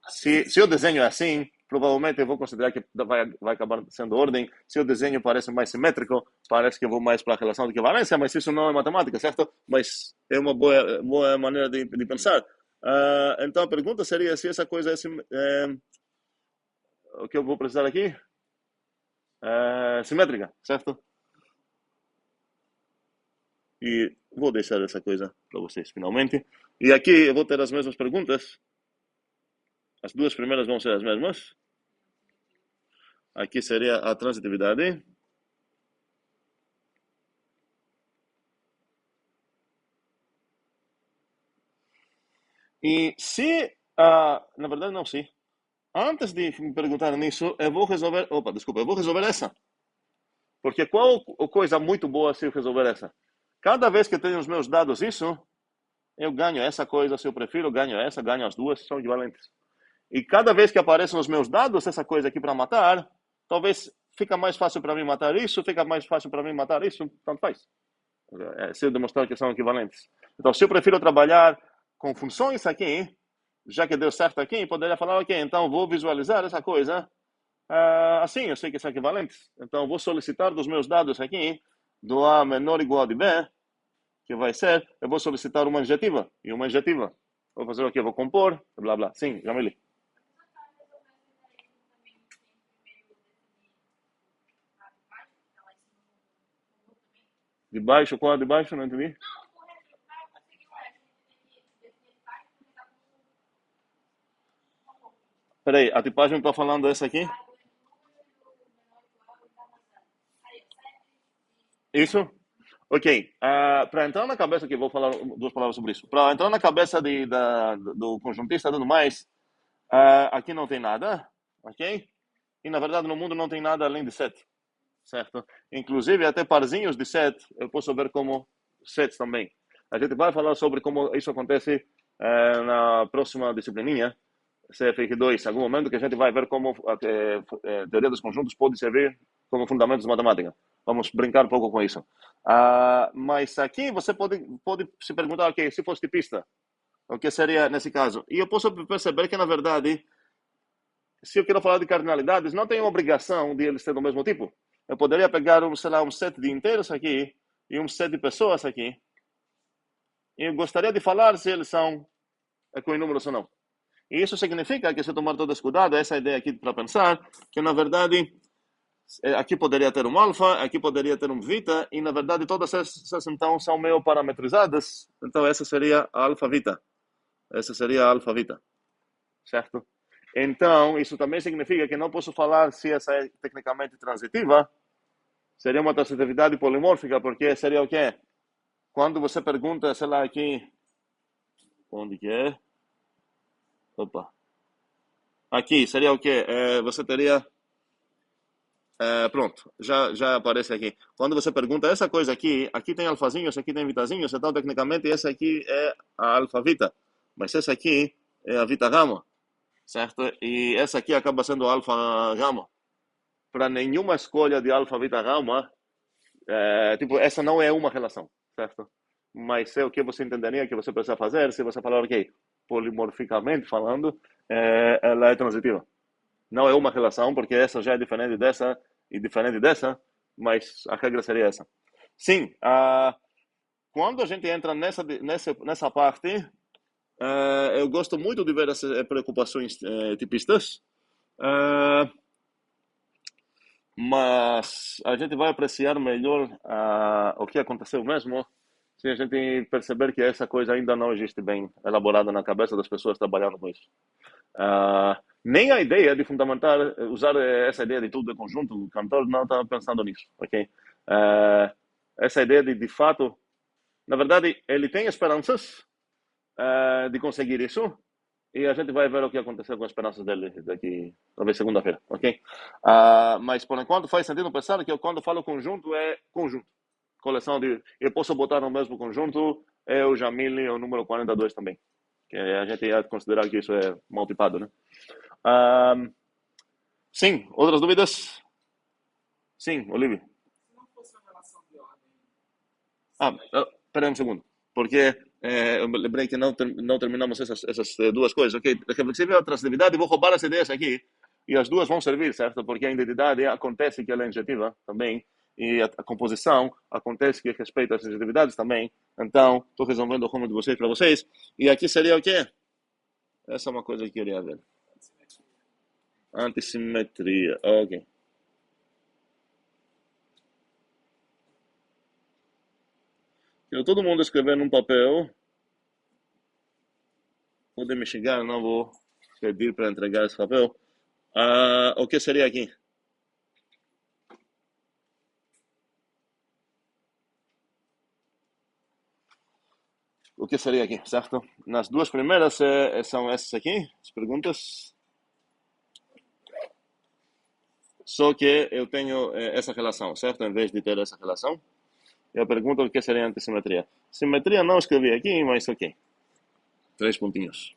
se o desenho é assim, provavelmente eu vou considerar que vai acabar sendo ordem. Se o desenho parece mais simétrico, parece que eu vou mais para a relação de equivalência, mas isso não é matemática, certo? Mas é uma boa maneira de pensar. Então a pergunta seria se essa coisa é o que eu vou precisar aqui? Simétrica, certo? E vou deixar essa coisa para vocês finalmente. E aqui eu vou ter as mesmas perguntas. As duas primeiras vão ser as mesmas. Aqui seria a transitividade. E se, na verdade não sei. Antes de me perguntar nisso, eu vou resolver, eu vou resolver essa. Porque qual coisa muito boa se eu resolver essa? Cada vez que eu tenho os meus dados isso, eu ganho essa coisa, se eu prefiro, ganho essa, ganho as duas, são equivalentes. E cada vez que aparecem nos meus dados essa coisa aqui para matar, talvez fica mais fácil para mim matar isso, fica mais fácil para mim matar isso, tanto faz. Se eu demonstrar que são equivalentes. Então, se eu prefiro trabalhar com funções aqui, já que deu certo aqui, poderia falar, ok, então vou visualizar essa coisa assim, eu sei que são equivalentes. Então, vou solicitar dos meus dados aqui, do A menor ou igual de B, que vai ser, eu vou solicitar uma injetiva e uma injetiva. Vou fazer o quê? Vou compor, blá, blá. Sim, já me li. De baixo, qual é de baixo? Não entendi. Peraí, a tipagem está falando essa aqui? Isso? Ok. Para entrar na cabeça, que vou falar duas palavras sobre isso. Para entrar na cabeça do conjuntista e tudo mais, aqui não tem nada, ok? E na verdade no mundo não tem nada além de sete, certo? Inclusive até parzinhos de sete eu posso ver como sets também. A gente vai falar sobre como isso acontece na próxima disciplininha, CFR2, em algum momento que a gente vai ver como a teoria dos conjuntos pode servir como fundamentos de matemática. Vamos brincar um pouco com isso. Mas aqui você pode se perguntar, ok, se fosse tipista, o que seria nesse caso? E eu posso perceber que, na verdade, se eu quero falar de cardinalidades, não tem obrigação de eles serem do mesmo tipo. Eu poderia pegar, sei lá, um set de inteiros aqui e um set de pessoas aqui. E eu gostaria de falar se eles são equinúmeros ou não. E isso significa que se eu tomar todo esse cuidado, essa ideia aqui para pensar, que na verdade aqui poderia ter um alfa, aqui poderia ter um vita, e na verdade todas essas então são meio parametrizadas. Então essa seria a alfa vita. Essa seria a alfa vita. Certo? Então, isso também significa que não posso falar se essa é tecnicamente transitiva. Seria uma transitividade polimórfica, porque seria o quê? Quando você pergunta, sei lá, aqui... Onde que é? Opa. Aqui, seria o quê? Você teria... pronto, já aparece aqui. Quando você pergunta essa coisa aqui tem alfazinhos, aqui tem vitazinhos, então tecnicamente essa aqui é a alfa vita. Mas essa aqui é a vita gama, certo? E essa aqui acaba sendo a alfa gama. Para nenhuma escolha de alfa, vita, gama, tipo, essa não é uma relação, certo? Mas é o que você entenderia que você precisa fazer se você falar, ok, polimorficamente falando, ela é transitiva. Não é uma relação, porque essa já é diferente dessa e diferente dessa, mas a regra seria essa. Sim, quando a gente entra nessa parte, eu gosto muito de ver essas preocupações tipistas, mas a gente vai apreciar melhor o que aconteceu mesmo se a gente perceber que essa coisa ainda não existe bem elaborada na cabeça das pessoas trabalhando com isso. Nem a ideia de fundamentar, usar essa ideia de tudo é conjunto, o cantor não está pensando nisso, ok? Essa ideia de fato, na verdade, ele tem esperanças de conseguir isso, e a gente vai ver o que aconteceu com as esperanças dele daqui, talvez segunda-feira, ok? Mas por enquanto faz sentido pensar que eu, quando falo conjunto, é conjunto. Coleção de... Eu posso botar no mesmo conjunto, o Jamil e o número 42 também, que a gente ia considerar que isso é mal tipado, né? Ah, sim, outras dúvidas? Sim, Olivia.
Se não fosse uma relação de ordem,
Espera aí um segundo, porque eu me lembrei que não terminamos essas duas coisas, ok? Reflexiva e a transitividade, vou roubar as ideias aqui, e as duas vão servir, certo? Porque a identidade acontece que ela é injetiva também, e a composição acontece que respeita as injetividades também. Então, estou resolvendo o rumo de vocês para vocês. E aqui seria o quê? Essa é uma coisa que eu queria ver. Antissimetria, ok. Quero todo mundo escrever num papel. Podem me xingar, não vou pedir para entregar esse papel. O que seria aqui? O que seria aqui, certo? Nas duas primeiras são essas aqui, as perguntas. Só que eu tenho essa relação, certo? Em vez de ter essa relação, eu pergunto o que seria antissimetria. Simetria não escrevi aqui, mas ok. 3 pontinhos.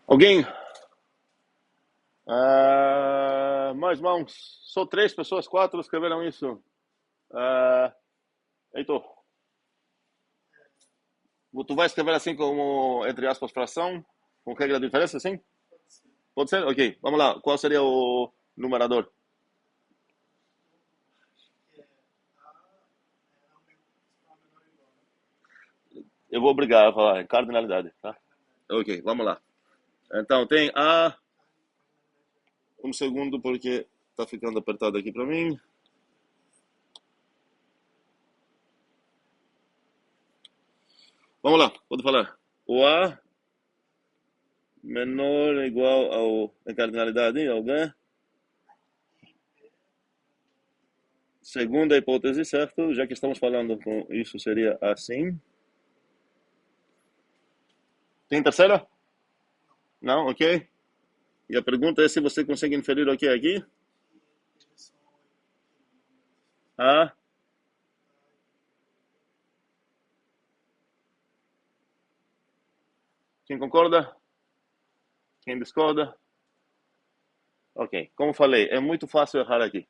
Alguém? Mais mãos. Só 3 pessoas, 4 escreveram isso. Heitor, tu vai escrever assim como, entre aspas, fração? Com regra de diferença, sim? Pode ser? Ok, vamos lá. Qual seria o numerador? Eu vou obrigar a falar em cardinalidade, tá? Ok, vamos lá. Então, tem a... Um segundo, porque tá ficando apertado aqui para mim. Vamos lá, pode falar. O A menor ou igual ao... Em cardinalidade, alguém? Segunda hipótese, certo? Já que estamos falando com isso, seria assim. Tem terceira? Não? Ok. E a pergunta é se você consegue inferir o que é aqui? A. Quem concorda? Quem discorda? Ok. Como falei, é muito fácil errar aqui.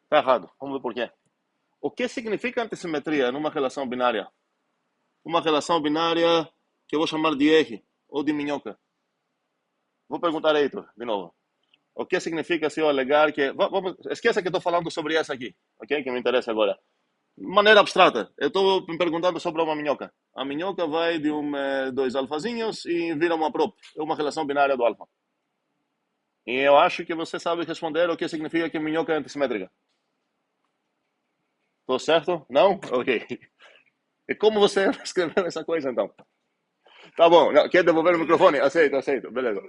Tá errado. Vamos ver por quê. O que significa antissimetria numa relação binária? Uma relação binária que eu vou chamar de R ou de minhoca. Vou perguntar a Heitor, de novo. O que significa se eu alegar que... Esqueça que estou falando sobre essa aqui, ok? Que me interessa agora. De maneira abstrata, eu estou me perguntando sobre uma minhoca. A minhoca vai de dois alfazinhos e vira uma prop. É uma relação binária do alfa. E eu acho que você sabe responder o que significa que minhoca é antissimétrica. Tô certo? Não? Ok. E como você escreveu essa coisa, então? Tá bom. Não, quer devolver o microfone? Aceito, aceito. Beleza.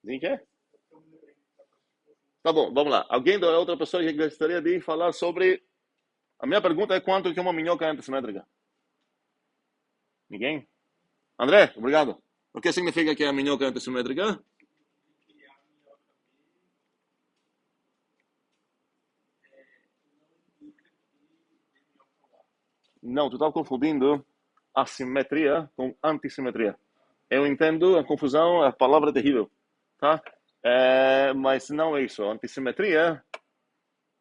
De quê? Tá bom, vamos lá. Alguém da outra pessoa que gostaria de falar sobre... A minha pergunta é quanto que é uma minhoca antissimétrica? Ninguém? André, obrigado. O que significa que é a minhoca antissimétrica?
que a minhoca B não indica que de minhoca lá.
Não, tu está confundindo assimetria com antissimetria. Eu entendo a confusão, a palavra é terrível, tá? Mas não é isso. Antissimetria,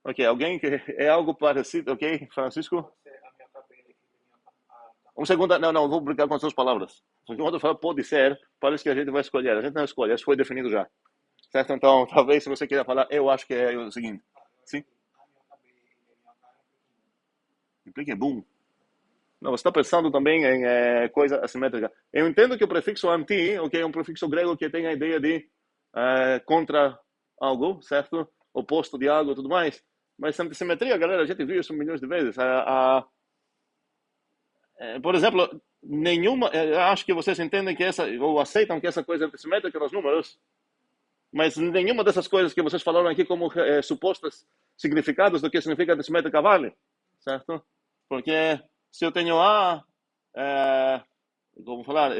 ok, alguém que é algo parecido, ok, Francisco?
A minhoca B de minhoca A.
Um segundo, não, vou brincar com as suas palavras. Porque quando eu falo pode ser, parece que a gente vai escolher. A gente não escolhe, isso foi definido já. Certo? Então, talvez se você queira falar, eu acho que é o seguinte. Sim?
A minhoca B de minhoca A
Implica em boom. Não, você está pensando também em coisa assimétrica. Eu entendo que o prefixo anti, ok, é um prefixo grego que tem a ideia de contra algo, certo? Oposto de algo e tudo mais. Mas antissimetria, galera, a gente viu isso milhões de vezes. Por exemplo, nenhuma. Acho que vocês entendem que essa, ou aceitam que essa coisa é antissimétrica nos números, mas nenhuma dessas coisas que vocês falaram aqui como supostas significados do que significa antissimétrica vale, certo? Porque se eu tenho A, é, como falar,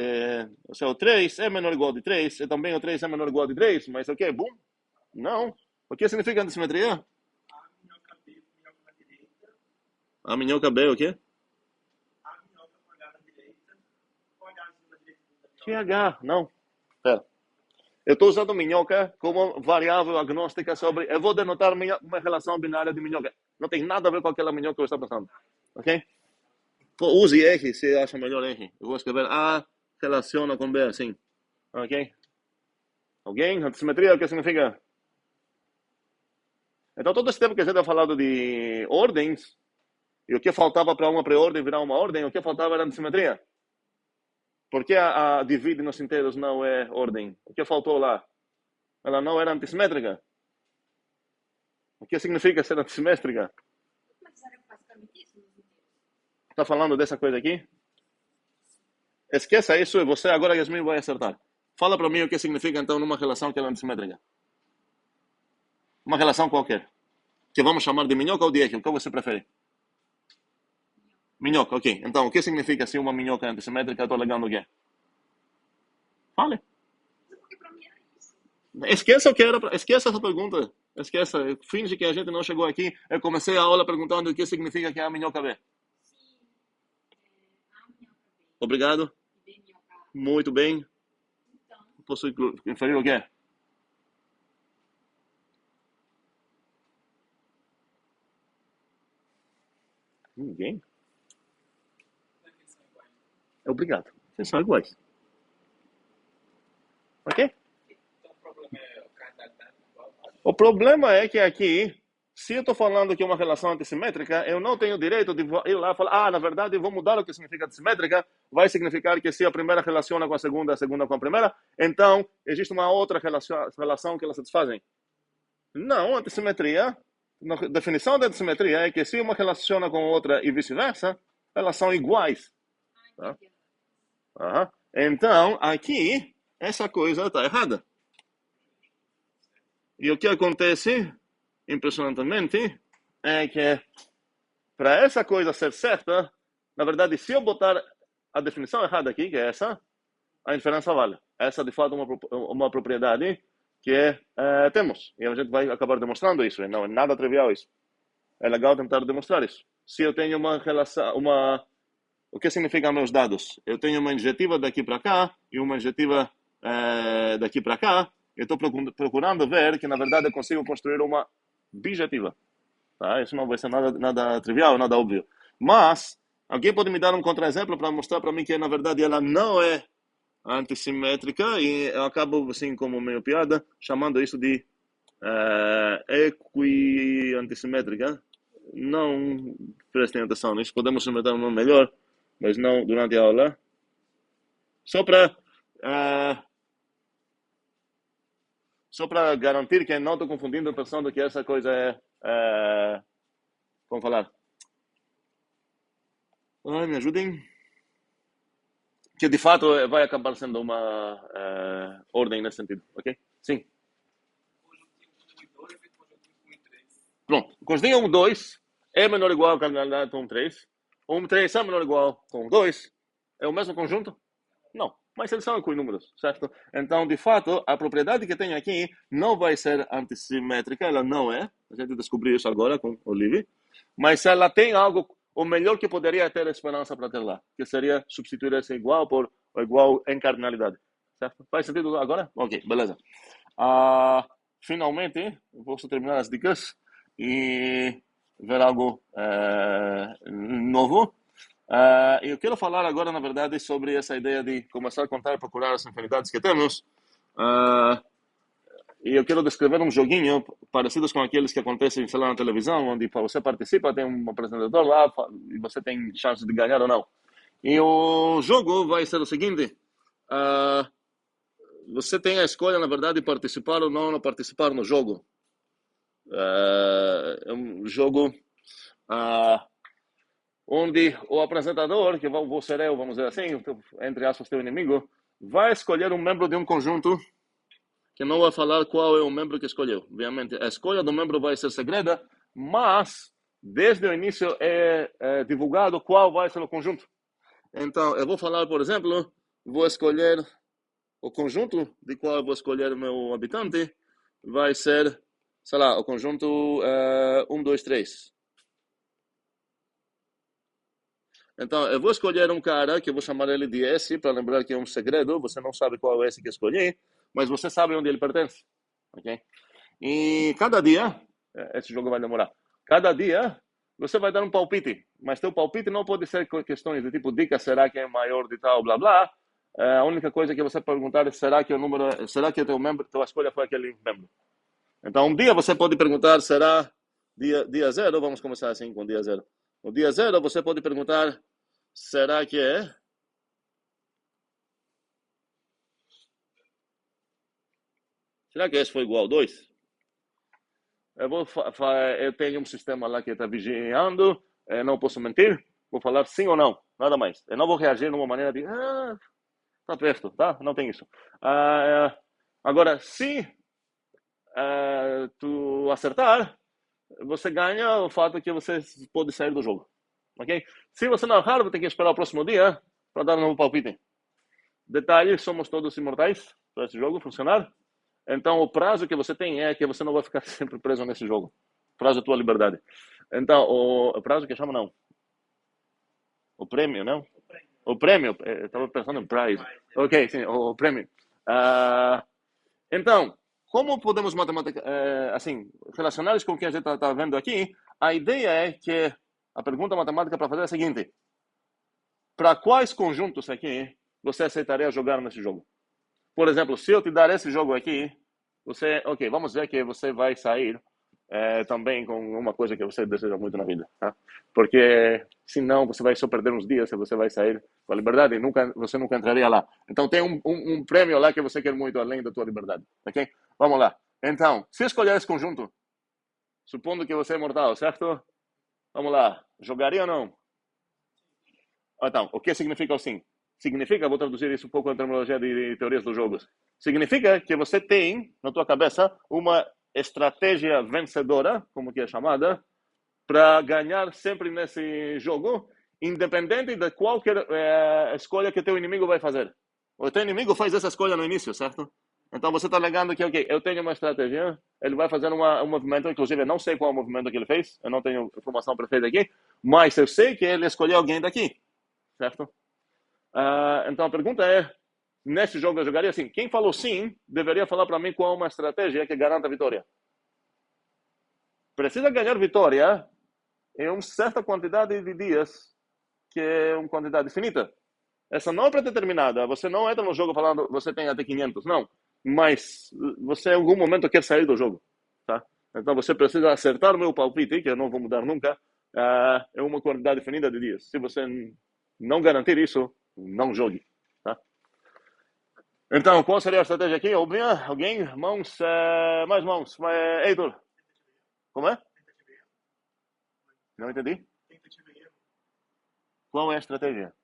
se o 3 é menor ou igual de 3, e também o 3 é menor ou igual de 3, mas o que? Bum? Não. O que significa antissimetria?
A minhoca B, minhoca na direita,
A minhoca B, o quê?
a minhoca com H na direita, com H na direita da
Que
minhoca.
H? Não. Pera. Eu estou usando minhoca como variável agnóstica sobre... Eu vou denotar uma relação binária de minhoca. Não tem nada a ver com aquela minhoca que você está pensando. Ok? Use R se acha melhor R. Eu vou escrever A relaciona com B assim. Ok? Alguém? Antissimetria, o que significa? Então, todo esse tempo que a gente está falando de ordens, e o que faltava para uma pré-ordem virar uma ordem, o que faltava era antissimetria. Por que a divide nos inteiros não é ordem? O que faltou lá? Ela não era antissimétrica. O que significa ser antissimétrica?
Mas era basicamente isso nos inteiros.
Está falando dessa coisa aqui? Esqueça isso e você agora, Yasmin, vai acertar. Fala para mim o que significa, então, numa relação que ela é antissimétrica. Uma relação qualquer. Que vamos chamar de minhoca ou de eje. O que você prefere? Minhoca, ok. Então, o que significa se uma minhoca é antissimétrica? Eu estou alegando o quê? Fale.
Porque pra mim era isso.
Esqueça o que era. Esqueça essa pergunta. Esqueça. Finge que a gente não chegou aqui. Eu comecei a aula perguntando o que significa que é a minhoca B.
Se A minhoca B
Obrigado.
e B minhoca A,
Muito bem.
então
Posso inferir o quê? Ninguém?
Não é que eles são iguais.
Obrigado. Vocês são iguais. Ok?
Então o problema é o cardinalidade igual.
O problema é que aqui, se eu estou falando que é uma relação antissimétrica, eu não tenho direito de ir lá e falar, na verdade, vou mudar o que significa antissimétrica, vai significar que se a primeira relaciona com a segunda com a primeira, então existe uma outra relação que elas satisfazem. Não, antissimetria, na definição da antissimetria é que se uma relaciona com outra e vice-versa, elas são iguais. Tá?
entendi.
Aham. Então, aqui, essa coisa está errada. E o que acontece, impressionantemente, é que para essa coisa ser certa, na verdade, se eu botar a definição errada aqui, que é essa, a inferência vale. Essa, de fato, é uma propriedade que temos. E a gente vai acabar demonstrando isso. E não é nada trivial isso. É legal tentar demonstrar isso. Se eu tenho uma relação, o que significam meus dados? Eu tenho uma injetiva daqui para cá e uma injetiva daqui para cá. Eu estou procurando ver que, na verdade, eu consigo construir uma bijetiva. Tá? Isso não vai ser nada trivial, nada óbvio. Mas, alguém pode me dar um contra-exemplo para mostrar para mim que, na verdade, ela não é antissimétrica e eu acabo, assim, como meio piada, chamando isso de equi-antissimétrica. Não prestem atenção nisso. Podemos inventar um nome melhor, mas não durante a aula. Só para garantir que não estou confundindo, pensando que essa coisa é vamos falar. Ai, me ajudem. Que de fato vai acabar sendo uma ordem nesse sentido, ok? Sim. Pronto. Conjuntinho 1, 2 é menor ou igual à cardinalidade com 3. 1, 3 é menor ou igual com 2. É o mesmo conjunto? Não. Mas eles são equinúmeros, certo? Então, de fato, a propriedade que tem aqui não vai ser antissimétrica, ela não é. A gente descobriu isso agora com o Livy. Mas ela tem algo, o melhor que poderia ter esperança para ter lá, que seria substituir esse igual por o igual em cardinalidade. Certo? Faz sentido agora? Ok, beleza. Finalmente, vou terminar as dicas e ver algo novo. Eu quero falar agora, na verdade, sobre essa ideia de começar a contar e procurar as infinidades que temos. E eu quero descrever um joguinho parecidos com aqueles que acontecem, sei lá, na televisão, onde você participa, tem um apresentador lá e você tem chance de ganhar ou não. E o jogo vai ser o seguinte: você tem a escolha, na verdade, de participar ou não participar no jogo. É um jogo onde o apresentador, que vou ser eu, vamos dizer assim, entre aspas, teu inimigo, vai escolher um membro de um conjunto que não vai falar qual é o membro que escolheu. Obviamente, a escolha do membro vai ser segreda, mas desde o início é divulgado qual vai ser o conjunto. Então, eu vou falar, por exemplo, vou escolher o conjunto de qual eu vou escolher o meu habitante, vai ser, sei lá, o conjunto 1, 2, 3. Então, eu vou escolher um cara que eu vou chamar ele de S, para lembrar que é um segredo, você não sabe qual é o S que escolhi, mas você sabe onde ele pertence. Ok? E cada dia, esse jogo vai demorar, cada dia você vai dar um palpite, mas teu palpite não pode ser questões de tipo dica, será que é maior de tal, blá blá. A única coisa que você perguntar é será que o número, será que o teu membro, tua escolha foi aquele membro. Então um dia você pode perguntar será dia 0, vamos começar assim com dia 0. No dia 0 você pode perguntar será que é esse foi igual a 2? Eu tenho um sistema lá que está vigiando, não posso mentir, vou falar sim ou não, nada mais. Eu não vou reagir de uma maneira de, tá perto, tá? Não tem isso. Agora, se tu acertar, você ganha o fato que você pode sair do jogo, ok? Se você não errar, vai ter que esperar o próximo dia para dar um novo palpite. Detalhe, somos todos imortais para esse jogo funcionar. Então, o prazo que você tem é que você não vai ficar sempre preso nesse jogo. O prazo da tua liberdade. Então, o prazo que chama, não. O prêmio, não? O prêmio. Eu estava pensando em prize. Ok, sim, o prêmio. Então, como podemos assim, relacionar isso com o que a gente está vendo aqui? A ideia é que a pergunta matemática para fazer é a seguinte: para quais conjuntos aqui você aceitaria jogar nesse jogo? Por exemplo, se eu te dar esse jogo aqui, ok, vamos ver que você vai sair também com uma coisa que você deseja muito na vida, tá? Porque senão você vai só perder uns dias e você vai sair com a liberdade e você nunca entraria lá. Então tem um prêmio lá que você quer muito além da tua liberdade, ok? Vamos lá. Então, se escolher esse conjunto, supondo que você é mortal, certo? Vamos lá. Jogaria ou não? Então, o que significa o sim? Significa, vou traduzir isso um pouco na terminologia de teorias dos jogos. Significa que você tem na tua cabeça uma estratégia vencedora, como que é chamada, para ganhar sempre nesse jogo, independente de qualquer escolha que teu inimigo vai fazer. O teu inimigo faz essa escolha no início, certo? Então você está alegando que, ok, eu tenho uma estratégia, ele vai fazer um movimento, inclusive eu não sei qual é o movimento que ele fez, eu não tenho informação perfeita aqui, mas eu sei que ele escolheu alguém daqui, certo? Então a pergunta é, nesse jogo eu jogaria assim, quem falou sim, deveria falar para mim qual é uma estratégia que garanta a vitória. Precisa ganhar vitória em uma certa quantidade de dias, que é uma quantidade finita. Essa não é predeterminada, você não entra no jogo falando, você tem até 500, não. Mas você em algum momento quer sair do jogo, tá? Então você precisa acertar o meu palpite, que eu não vou mudar nunca, é uma quantidade finita de dias. Se você não garantir isso, não jogue, tá? Então, qual seria a estratégia aqui? Óbvia? Alguém? Mãos? Mais mãos? Heitor? Como é? Não entendi.
Tentativa e erro.
Qual é a estratégia?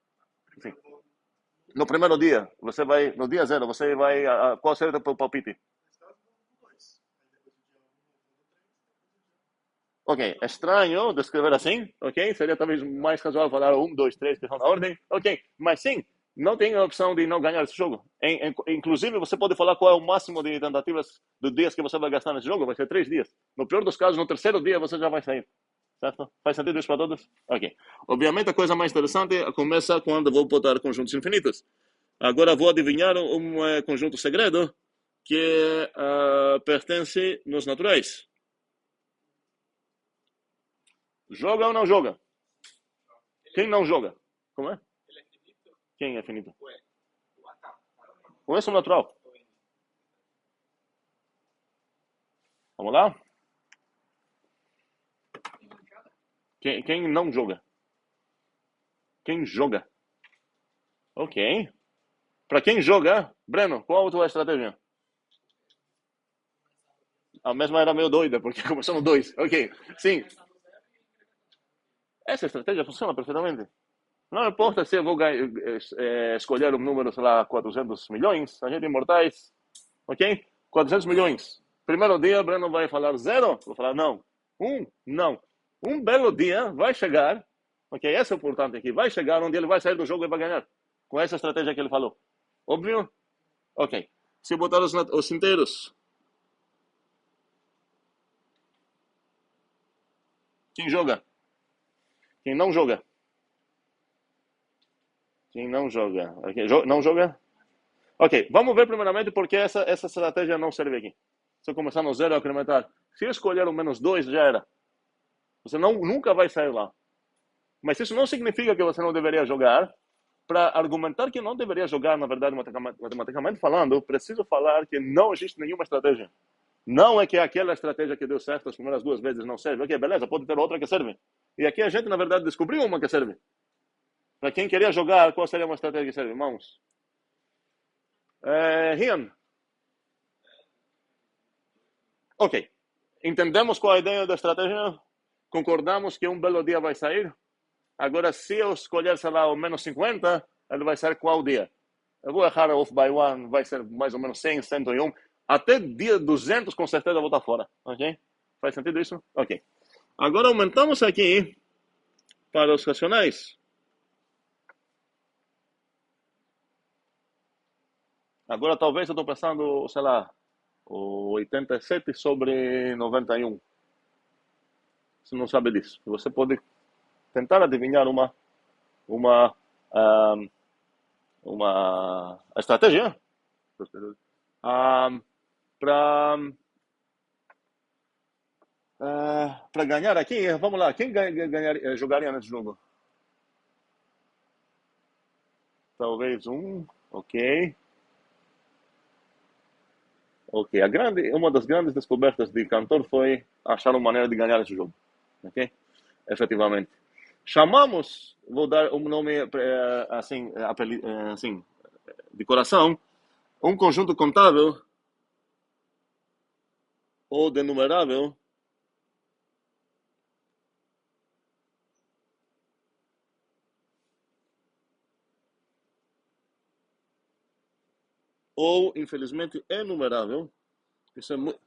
Primeiro vou
No primeiro dia, você vai, no dia zero, você vai, qual seria o teu palpite?
nesse caso vou 2. Aí depois do dia 1 eu vou no 3, depois do dia
Ok, é estranho descrever assim, ok? Seria talvez mais casual falar 1, 2, 3, questão da ordem, ok? Mas sim, não tem a opção de não ganhar esse jogo. Inclusive, você pode falar qual é o máximo de tentativas de dias que você vai gastar nesse jogo, vai ser 3 dias. No pior dos casos, no terceiro dia você já vai sair. Certo? Faz sentido isso para todos? Ok. Obviamente, a coisa mais interessante começa quando vou botar conjuntos infinitos. Agora vou adivinhar um conjunto segredo que pertence nos naturais. Joga ou não joga? Quem não joga? Como é?
Ele é finito?
Quem é finito?
Ué, o A tá.
Ou é natural? Vamos lá?
Quem não joga?
Quem não joga? Quem joga? Ok. Para quem joga, Breno, qual a tua estratégia? A mesma era meio doida, porque começou no 2. Ok, sim. Essa estratégia funciona perfeitamente. Não importa se eu vou escolher um número, sei lá, 400 milhões, a gente é imortais, ok? 400 milhões. Primeiro dia, Breno vai falar 0, vou falar não. 1, não. Um belo dia vai chegar, ok? Essa é o importante aqui, vai chegar onde ele vai sair do jogo e vai ganhar. Com essa estratégia que ele falou. Óbvio? Ok. Se botar os inteiros, quem joga? Quem não joga? Quem não joga? Okay. Não joga? Ok, vamos ver primeiramente porque essa estratégia não serve aqui. Se eu começar no 0 e incrementar, se eu escolher o -2, já era. Você nunca vai sair lá. Mas isso não significa que você não deveria jogar. Para argumentar que não deveria jogar, na verdade, matematicamente falando, preciso falar que não existe nenhuma estratégia. Não é que aquela estratégia que deu certo as primeiras 2 vezes não serve. Ok, beleza, pode ter outra que serve. E aqui a gente, na verdade, descobriu uma que serve. Para quem queria jogar, qual seria uma estratégia que serve? Irmãos? Rian. Ok. Entendemos qual é a ideia da estratégia? Concordamos que um belo dia vai sair? Agora, se eu escolher, sei lá, o -50, ele vai sair qual dia? Eu vou errar off by one, vai ser mais ou menos 100, 101. Até dia 200, com certeza, eu vou estar fora. Ok? Faz sentido isso? Ok. Agora aumentamos aqui para os racionais. Agora talvez eu estou pensando, sei lá, o 87 sobre 91. Você não sabe disso. Você pode tentar adivinhar uma, ah, uma estratégia para para ganhar aqui. Vamos lá, quem jogaria nesse jogo? Talvez ok. Ok, uma das grandes descobertas de Cantor foi achar uma maneira de ganhar esse jogo. Ok? Efetivamente. Chamamos, vou dar um nome assim, assim, de coração, um conjunto contável ou denumerável ou, infelizmente, enumerável. Isso é muito.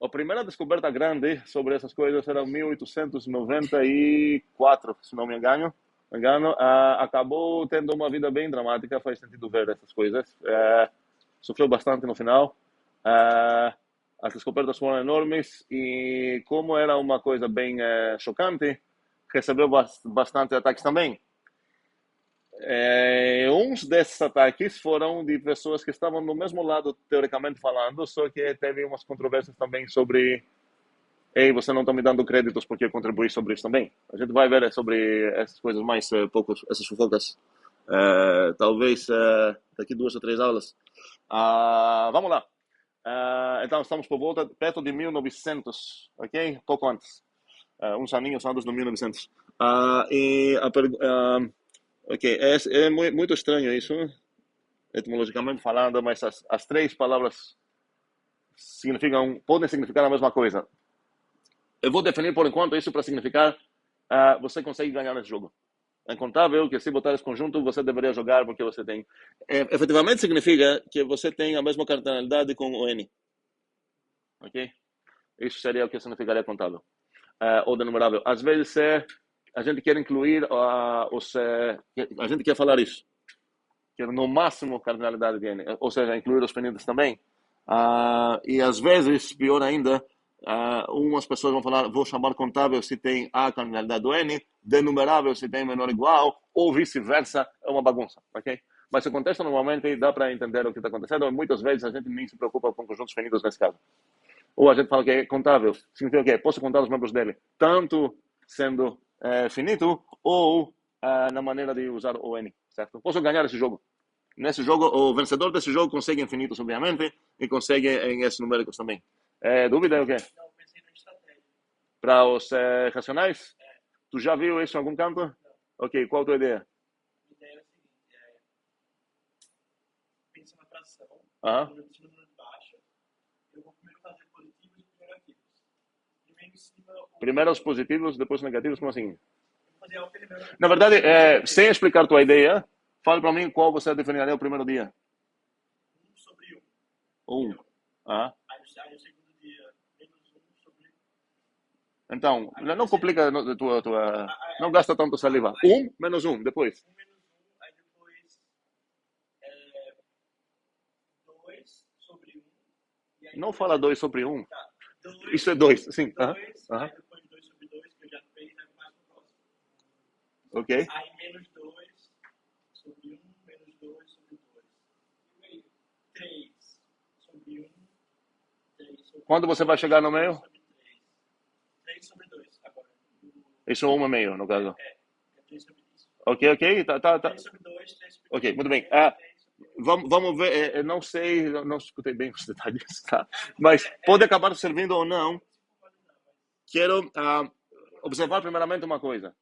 A primeira descoberta grande sobre essas coisas era em 1894, se não me engano. Acabou tendo uma vida bem dramática, faz sentido ver essas coisas. Sofreu bastante no final. As descobertas foram enormes e, como era uma coisa bem chocante, recebeu bastante ataques também. Uns desses ataques foram de pessoas que estavam no mesmo lado, teoricamente falando, só que teve umas controvérsias também sobre: ei, você não está me dando créditos porque eu contribuí sobre isso também. A gente vai ver sobre essas coisas mais poucos, essas fofocas, talvez daqui 2 ou 3 aulas. Vamos lá. Então, estamos por volta, perto de 1900, ok? Pouco antes. Uns aninhos antes do 1900. Ok, é muito estranho isso, etimologicamente falando, mas as 3 palavras podem significar a mesma coisa. Eu vou definir por enquanto isso para significar você consegue ganhar nesse jogo. É incontável que se botar esse conjunto você deveria jogar porque você tem. Efetivamente significa que você tem a mesma cardinalidade com o N. Ok? Isso seria o que significaria contável. Ou denumerável. Às vezes a gente quer incluir a gente quer falar isso. Quer no máximo cardinalidade de N. Ou seja, incluir os finitos também. E às vezes, pior ainda, umas pessoas vão falar, vou chamar contável se tem a cardinalidade do N, denumerável se tem menor ou igual, ou vice-versa, é uma bagunça, ok? Mas o contexto normalmente dá para entender o que está acontecendo, e muitas vezes a gente nem se preocupa com conjuntos finitos nesse caso. Ou a gente fala que é contável, significa o quê? Posso contar os membros dele, tanto sendo finito, ou na maneira de usar o N, certo? Posso ganhar esse jogo. Nesse jogo, o vencedor desse jogo consegue infinitos, obviamente, e consegue em esses numéricos também. Dúvida o quê?
Não, pensei na estratégia.
Para os racionais? Tu já viu isso em algum canto?
Não.
Ok, qual a tua ideia?
A ideia é a seguinte, pensa na fração,
Aham.
número de cima, número de baixo. Eu vou primeiro fazer positivos e negativos. Primeiro em cima...
Primeiro os positivos, depois os negativos, como assim?
Vou fazer algo primeiro.
Na verdade, sem explicar tua ideia, fala para mim qual você definiria o primeiro dia.
1 sobre 1.
1. Aham.
Aí o segundo dia, menos 1 sobre 1.
Então, não complica não gasta tanto saliva. 1 menos 1, depois.
1 menos 1, aí depois 2 sobre 1. E aí
Não fala 2 sobre 1.
Tá, 2,
Isso é 2, sim.
2,
Aham.
aí depois 2 sobre 2, que eu já fiz, aí mais no próximo.
Ok.
Aí menos 2 sobre 1, menos 2 sobre 2. 3 sobre 1, 3 sobre 2.
Quando você vai chegar no meio?
3 sobre 2, agora.
Isso é 1,5 no caso.
É 3 sobre 2.
Ok.
3 sobre 2, 3 sobre 2.
Ok, muito bem. Vamos ver, eu não sei, não escutei bem os detalhes, tá? Mas pode acabar servindo ou não. Quero observar primeiramente uma coisa.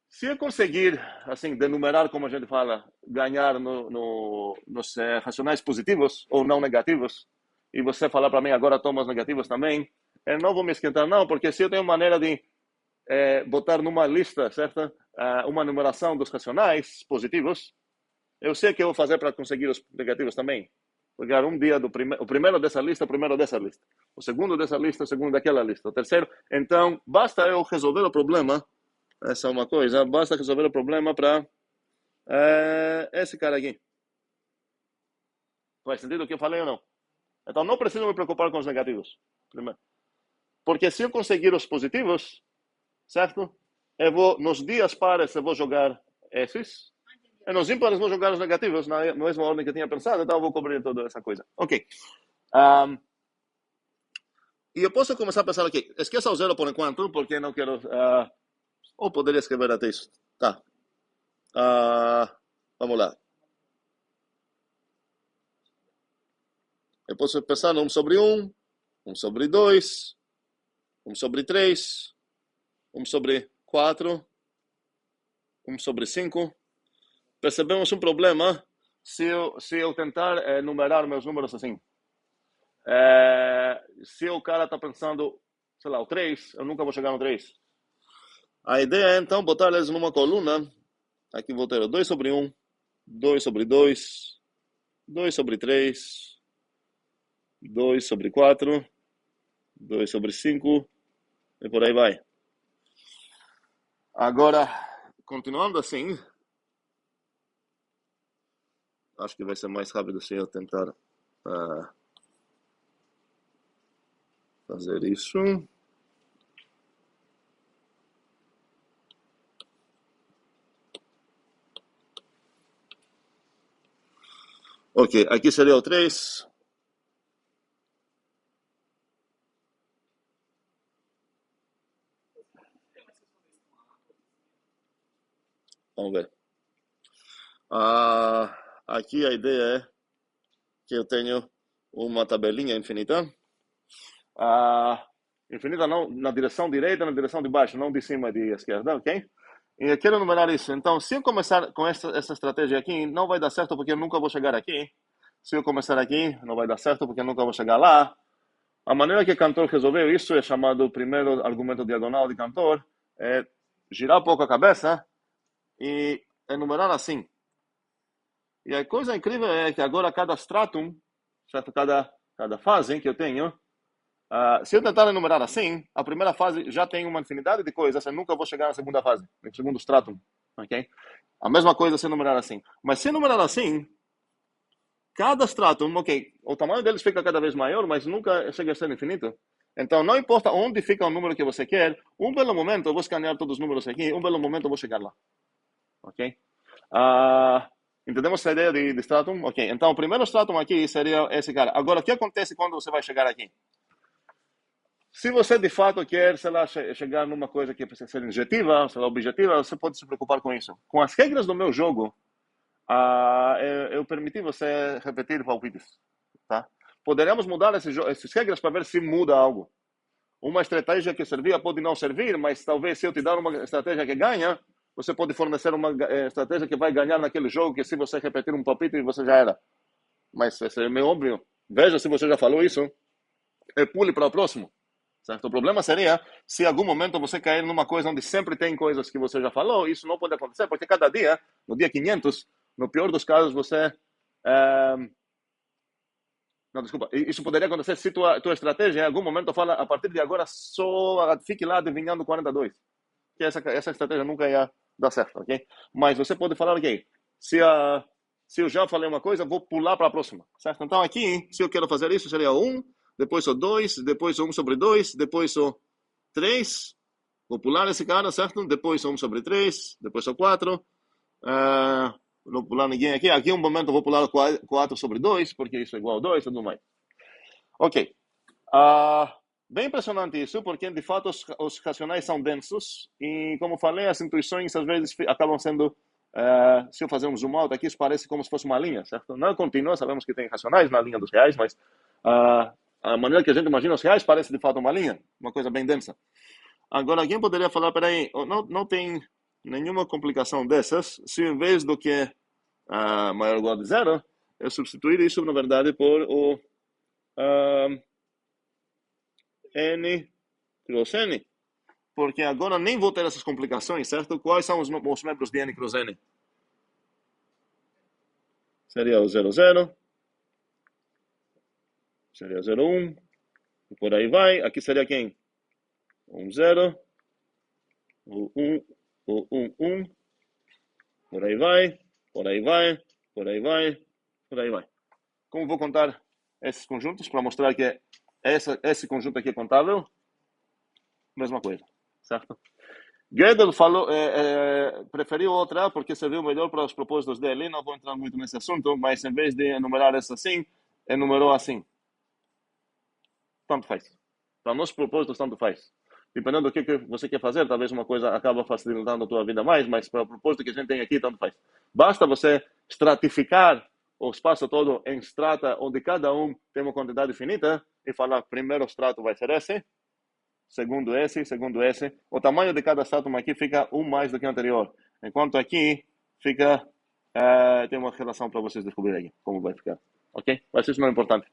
Se eu conseguir, assim, denumerar, como a gente fala, ganhar nos racionais positivos ou não negativos, e você falar para mim agora toma os negativos também, eu não vou me esquentar não, porque se eu tenho maneira de botar numa lista, certo? Uma numeração dos racionais positivos, eu sei o que eu vou fazer para conseguir os negativos também. Pegar um dia o primeiro dessa lista, o primeiro dessa lista. O segundo dessa lista, o segundo daquela lista. O terceiro. Então, basta eu resolver o problema. Essa é uma coisa. Basta resolver o problema para esse cara aqui. Faz sentido o que eu falei ou não? Então, não preciso me preocupar com os negativos. Primeiro. Porque se eu conseguir os positivos, certo? Eu vou, nos dias pares, eu vou jogar esses. E nos ímpares vou jogar os negativos na mesma ordem que eu tinha pensado, então eu vou cobrir toda essa coisa. Ok. E eu posso começar a pensar aqui. Esqueça o zero por enquanto, porque não quero... ou poderia escrever até isso. Tá. Vamos lá. Eu posso pensar no 1 sobre 1, 1 sobre 2, 1 sobre 3, 1 sobre 4, 1 sobre 5. Percebemos um problema se eu tentar numerar meus números assim. Se o cara está pensando, sei lá, o 3, eu nunca vou chegar no 3. A ideia é, então, botar eles numa coluna. Aqui vou ter o 2 sobre 1, 2 sobre 2, 2 sobre 3, 2 sobre 4, 2 sobre 5, e por aí vai. Agora, continuando assim, acho que vai ser mais rápido se eu tentar fazer isso. Ok, aqui seria o 3. Vamos ver. Aqui a ideia é que eu tenho uma tabelinha infinita. Infinita não na direção direita, na direção de baixo, não de cima e de esquerda, ok? E eu quero numerar isso. Então, se eu começar com essa estratégia aqui, não vai dar certo porque eu nunca vou chegar aqui. Se eu começar aqui, não vai dar certo porque eu nunca vou chegar lá. A maneira que Cantor resolveu isso é chamado o primeiro argumento diagonal de Cantor, é girar um pouco a cabeça e enumerar assim. E a coisa incrível é que agora cada stratum, certo? Cada fase que eu tenho, se eu tentar enumerar assim, a primeira fase já tem uma infinidade de coisas, eu nunca vou chegar na segunda fase, no segundo stratum, ok? A mesma coisa se enumerar assim. Mas se enumerar assim, cada stratum, ok, o tamanho deles fica cada vez maior, mas nunca chega a ser infinito. Então, não importa onde fica o número que você quer, um belo momento eu vou escanear todos os números aqui, um belo momento eu vou chegar lá. Ok? Entendemos essa ideia de stratum? Ok, então o primeiro stratum aqui seria esse cara. Agora, o que acontece quando você vai chegar aqui? Se você de fato quer, sei lá, chegar numa coisa que precisa ser injetiva, sei lá, objetiva, você pode se preocupar com isso. Com as regras do meu jogo, eu permiti você repetir palpites, tá? Poderíamos mudar essas regras para ver se muda algo. Uma estratégia que servia pode não servir, mas talvez se eu te dar uma estratégia que ganha, você pode fornecer uma estratégia que vai ganhar naquele jogo, que se você repetir um palpite, você já era. Mas isso é meio óbvio. Veja se você já falou isso e pule para o próximo. Certo? O problema seria se em algum momento você cair numa coisa onde sempre tem coisas que você já falou, isso não pode acontecer, porque cada dia, no dia 500, no pior dos casos, você... Não, desculpa. Isso poderia acontecer se tua estratégia, em algum momento, fala, a partir de agora, só fique lá adivinhando 42. Que essa estratégia nunca ia dar certo, ok? Mas você pode falar, ok, se eu já falei uma coisa, vou pular para a próxima, certo? Então, aqui, se eu quero fazer isso, seria o 1, depois o 2, depois o 1 sobre 2, depois o 3, vou pular esse cara, certo? Depois o 1 sobre 3, depois o 4, não vou pular ninguém aqui. Aqui um momento eu vou pular 4 sobre 2, porque isso é igual a 2 e tudo mais. Ok. Bem impressionante isso, porque de fato os racionais são densos e, como falei, as intuições às vezes acabam sendo, se eu fazer um zoom out aqui, isso parece como se fosse uma linha, certo? Não é contínua, sabemos que tem racionais na linha dos reais, mas a maneira que a gente imagina os reais parece de fato uma linha, uma coisa bem densa. Agora, alguém poderia falar, peraí, não tem nenhuma complicação dessas, se em vez do que maior ou igual a zero, eu substituir isso, na verdade, por o n cross n. Porque agora nem vou ter essas complicações, certo? Quais são os membros de n cross n? Seria o 0, 0. Seria 0, 1. E por aí vai. Aqui seria quem? 1, 0. O 1, o 1, 1. Por aí vai. Por aí vai. Por aí vai. Por aí vai. Como vou contar esses conjuntos para mostrar que esse conjunto aqui é contável? Mesma coisa, certo? Gödel falou, preferiu outra porque serviu melhor para os propósitos dele. Não vou entrar muito nesse assunto, mas em vez de enumerar essa assim, enumerou assim. Tanto faz. Para nossos propósitos, tanto faz. Dependendo do que você quer fazer, talvez uma coisa acaba facilitando a tua vida mais, mas para o propósito que a gente tem aqui, tanto faz. Basta você estratificar o espaço todo em strata, onde cada um tem uma quantidade finita, e falar, primeiro extrato vai ser esse, segundo esse. O tamanho de cada stratum aqui fica um mais do que o anterior. Enquanto aqui fica... tem uma relação para vocês descobrirem como vai ficar. Ok? Mas isso não é importante.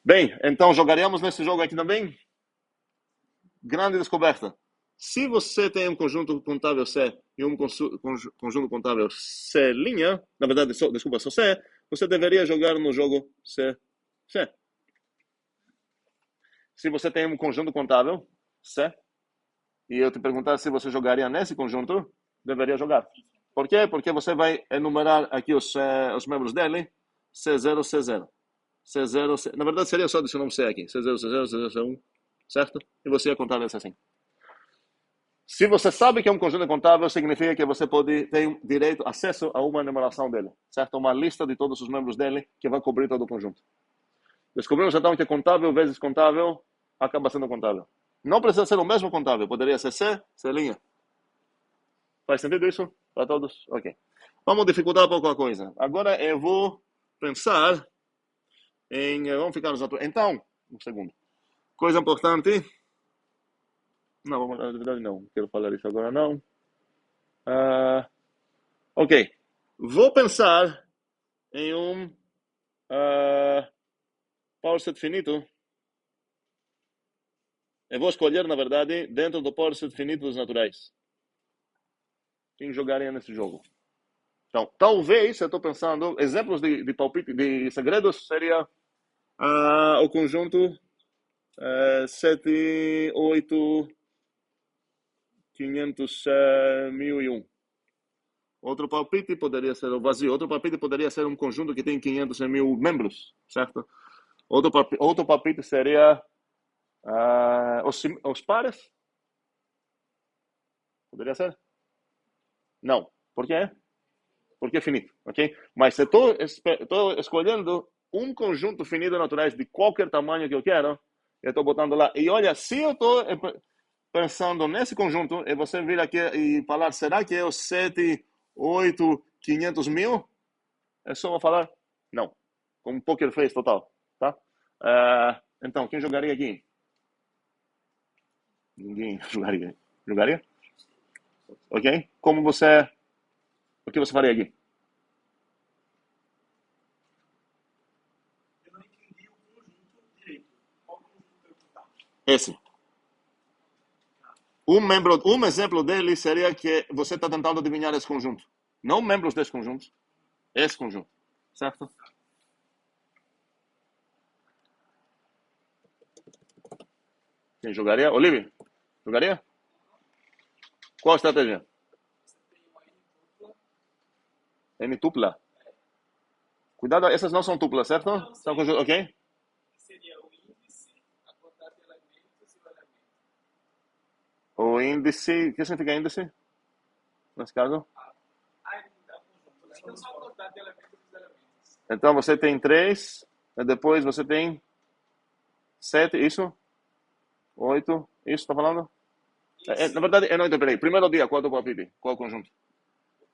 Bem, então jogaremos nesse jogo aqui também. Grande descoberta. Se você tem um conjunto contável C e um conjunto contável C', na verdade, desculpa, só C, você deveria jogar no jogo C. Se você tem um conjunto contável C, e eu te perguntar se você jogaria nesse conjunto, deveria jogar. Por quê? Porque você vai enumerar aqui os membros dele, C0, C0. C0, C... Na verdade, seria só adicionar um C aqui. C0, C0, C0, C1, certo? E você ia contar isso assim. Se você sabe que é um conjunto contável, significa que você pode ter direito, acesso a uma enumeração dele, certo? Uma lista de todos os membros dele que vai cobrir todo o conjunto. Descobrimos então que contável vezes contável acaba sendo contável. Não precisa ser o mesmo contável, poderia ser C, C'. Faz sentido isso para todos? Ok. Vamos dificultar um pouco a coisa. Agora eu vou pensar em... Vamos ficar nos atuais. Então, um segundo. Coisa importante... Não, na verdade não. Quero falar isso agora não. Ok. Vou pensar em um power set finito Eu vou escolher, na verdade, dentro do poder finito dos naturais. Quem jogaria nesse jogo? Então, talvez, eu estou pensando, exemplos de palpite, de segredos, seria o conjunto 7, 8, 500, 1001. Outro palpite poderia ser o vazio. Outro palpite poderia ser um conjunto que tem 500 e 1000 membros, certo? Outro palpite seria os pares. Poderia ser? Não. Por quê? Porque é finito, ok? Mas se estou escolhendo um conjunto finito de naturais de qualquer tamanho que eu quero, eu estou botando lá. E olha, se eu estou pensando nesse conjunto, e você vir aqui e falar, será que é o 7, 8, 500 mil? É só falar, não. Com poker face total, tá? Então, quem jogaria aqui? Ninguém jogaria. Jogaria? Ok? O que você faria aqui?
Eu não entendi o conjunto direito. Qual conjunto eu botar?
Esse. Um exemplo dele seria que você está tentando adivinhar esse conjunto. Não membros desse conjunto. Esse conjunto. Certo? Quem jogaria? Olivia? Jogaria? Qual a estratégia? N tupla. Cuidado, essas não são tuplas, certo? São conjuntos, ok?
Seria o índice, a quantidade de elementos e o elemento.
O índice, o que significa índice? Nesse caso?
Ele dá conjunto. Não só a quantidade de elementos e os elementos.
Então você tem 3, depois você tem 7, isso? 8, isso, tá falando? Na verdade, eu não entendi. Primeiro dia, qual é o palpite? Qual é o conjunto?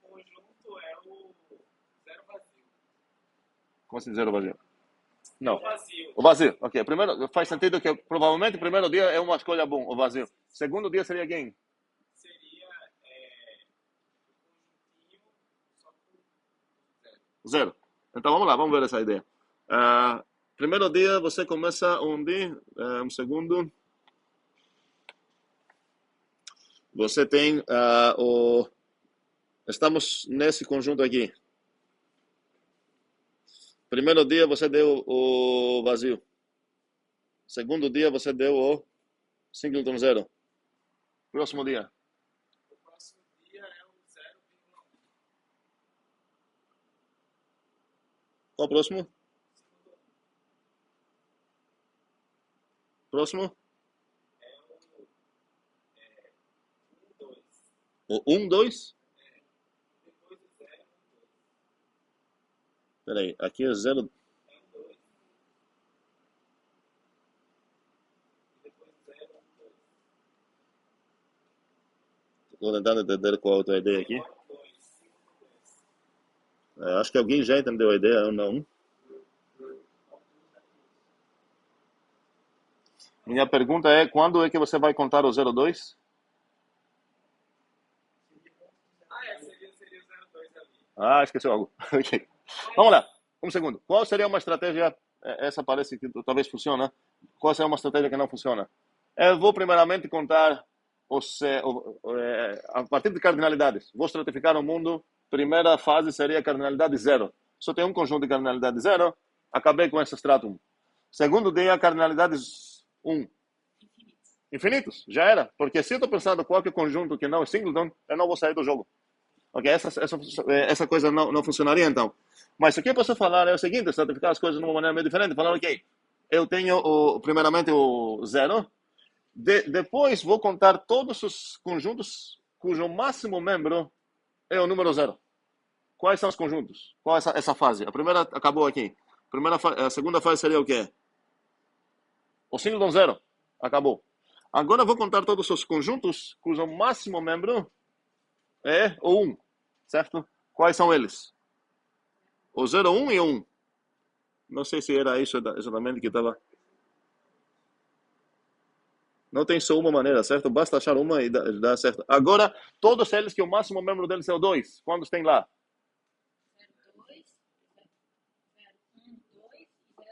O conjunto é o zero vazio.
Como assim, zero vazio? Não.
O vazio.
O vazio, ok. Primeiro, faz sentido que provavelmente o primeiro dia é uma escolha bom, o vazio. Segundo dia seria quem?
Seria o conjuntinho só por zero.
Zero. Então vamos lá, vamos ver essa ideia. Primeiro dia você começa onde? Um segundo. Você tem Estamos nesse conjunto aqui. Primeiro dia você deu o vazio. Segundo dia você deu o singleton zero. Próximo dia.
O próximo dia é o 0,1.
Qual o próximo? Próximo? O 1, 2?
Depois o 0, 1, 2.
Peraí, aqui é 0.
É 1, 2. Depois 0, 1, 2.
Estou tentando entender qual é a tua ideia aqui.
Agora 2, 5, 2.
Acho que alguém já entendeu a ideia, ou não? Minha pergunta é, quando é que você vai contar o 02?
Seria o 0,2 ali.
Esqueceu algo. Ok. Vamos lá. Um segundo. Qual seria uma estratégia, essa parece que talvez funciona, qual seria uma estratégia que não funciona? Eu vou primeiramente contar a partir de cardinalidades. Vou estratificar o mundo. Primeira fase seria cardinalidade zero. Só tem um conjunto de cardinalidade zero. Acabei com esse stratum. Segundo dia, cardinalidades 1. Infinitos. Já era. Porque se eu estou pensando qualquer conjunto que não é singleton, eu não vou sair do jogo. Ok? Essa coisa não funcionaria, então. Mas o que eu posso falar é o seguinte, estratificar as coisas de uma maneira meio diferente. Falar, ok, eu tenho primeiramente o zero. Depois vou contar todos os conjuntos cujo máximo membro é o número zero. Quais são os conjuntos? Qual é essa fase? A primeira acabou aqui. A segunda fase seria o quê? O singleton zero. Acabou. Agora vou contar todos os conjuntos cujo máximo membro é o 1. Certo? Quais são eles? O 0, 1 e 1. Não sei se era isso exatamente que estava. Não tem só uma maneira, certo? Basta achar uma e dá certo. Agora, todos eles que o máximo membro deles é o 2. Quantos tem lá?
02, 01, 2 e 02.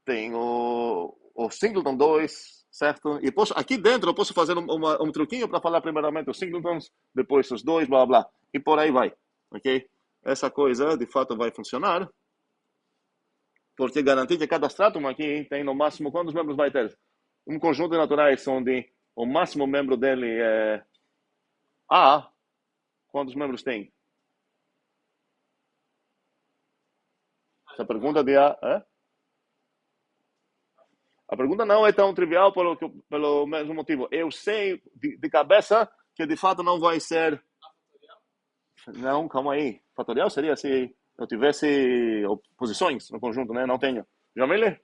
Tem o singleton 2, certo? E aqui dentro eu posso fazer um truquinho para falar primeiramente os singletons, depois os dois, blá, blá, e por aí vai, ok? Essa coisa, de fato, vai funcionar, porque garantir que cada stratum aqui tem no máximo quantos membros vai ter? Um conjunto de naturais onde o máximo membro dele é A. Quantos membros tem? Essa pergunta de A, é? A pergunta não é tão trivial pelo mesmo motivo. Eu sei de cabeça que de fato não vai ser... Não, calma aí. Fatorial seria se eu tivesse posições no conjunto, né? Não tenho. Jamile?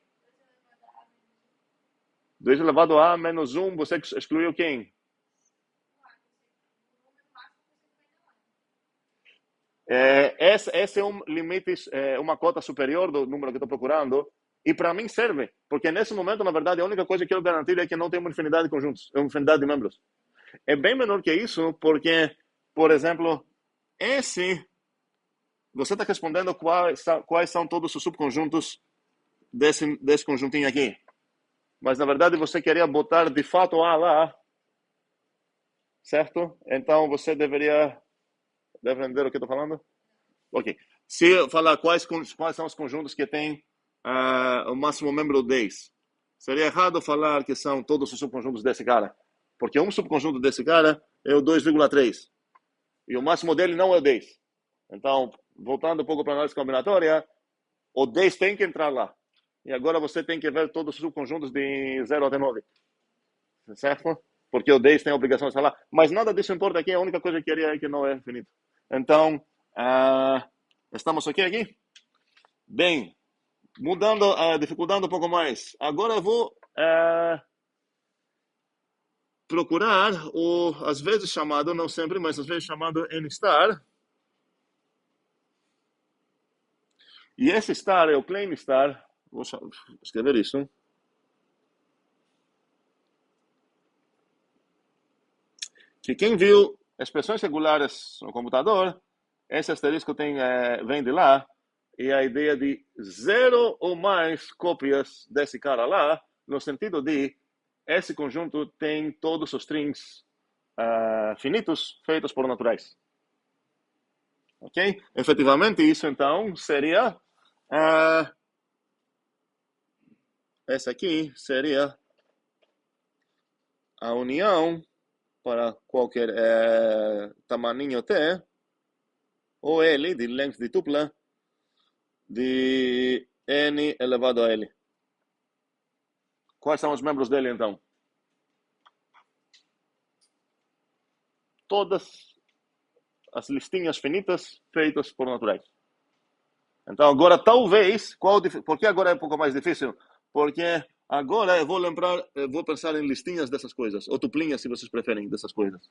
2 elevado a menos 1, você excluiu quem? Esse é um limite, uma cota superior do número que estou procurando, e para mim serve, porque nesse momento, na verdade, a única coisa que eu quero garantir é que não tem uma infinidade de conjuntos, uma infinidade de membros. É bem menor que isso, porque, por exemplo, você está respondendo quais são todos os subconjuntos desse conjuntinho aqui. Mas, na verdade, você queria botar de fato A lá, certo? Então, você deve entender o que eu estou falando? Ok. Se eu falar quais são os conjuntos que tem o máximo membro 10, seria errado falar que são todos os subconjuntos desse cara. Porque um subconjunto desse cara é o 2,3. E o máximo dele não é o 10. Então, voltando um pouco para a análise combinatória, o 10 tem que entrar lá. E agora você tem que ver todos os subconjuntos de 0 até 9. Certo? Porque o 10 tem a obrigação de estar lá. Mas nada disso importa aqui. A única coisa que queria é que não é infinito. Então, estamos aqui? Bem, mudando, dificultando um pouco mais. Agora eu vou procurar às vezes chamado, não sempre, mas às vezes chamado N-star. E esse star é o claim star. Vou escrever isso. Que quem viu expressões regulares no computador, esse asterisco vem de lá, e a ideia de 0 ou mais cópias desse cara lá, no sentido de esse conjunto tem todos os strings finitos feitos por naturais. Ok? Efetivamente, isso então seria... essa aqui seria a união para qualquer tamanho T, ou L, de length de tupla, de N elevado a L. Quais são os membros dele, então? Todas as listinhas finitas feitas por naturais. Então, agora, talvez... Por que agora é um pouco mais difícil? Porque agora eu vou pensar em listinhas dessas coisas, ou tuplinhas, se vocês preferem, dessas coisas.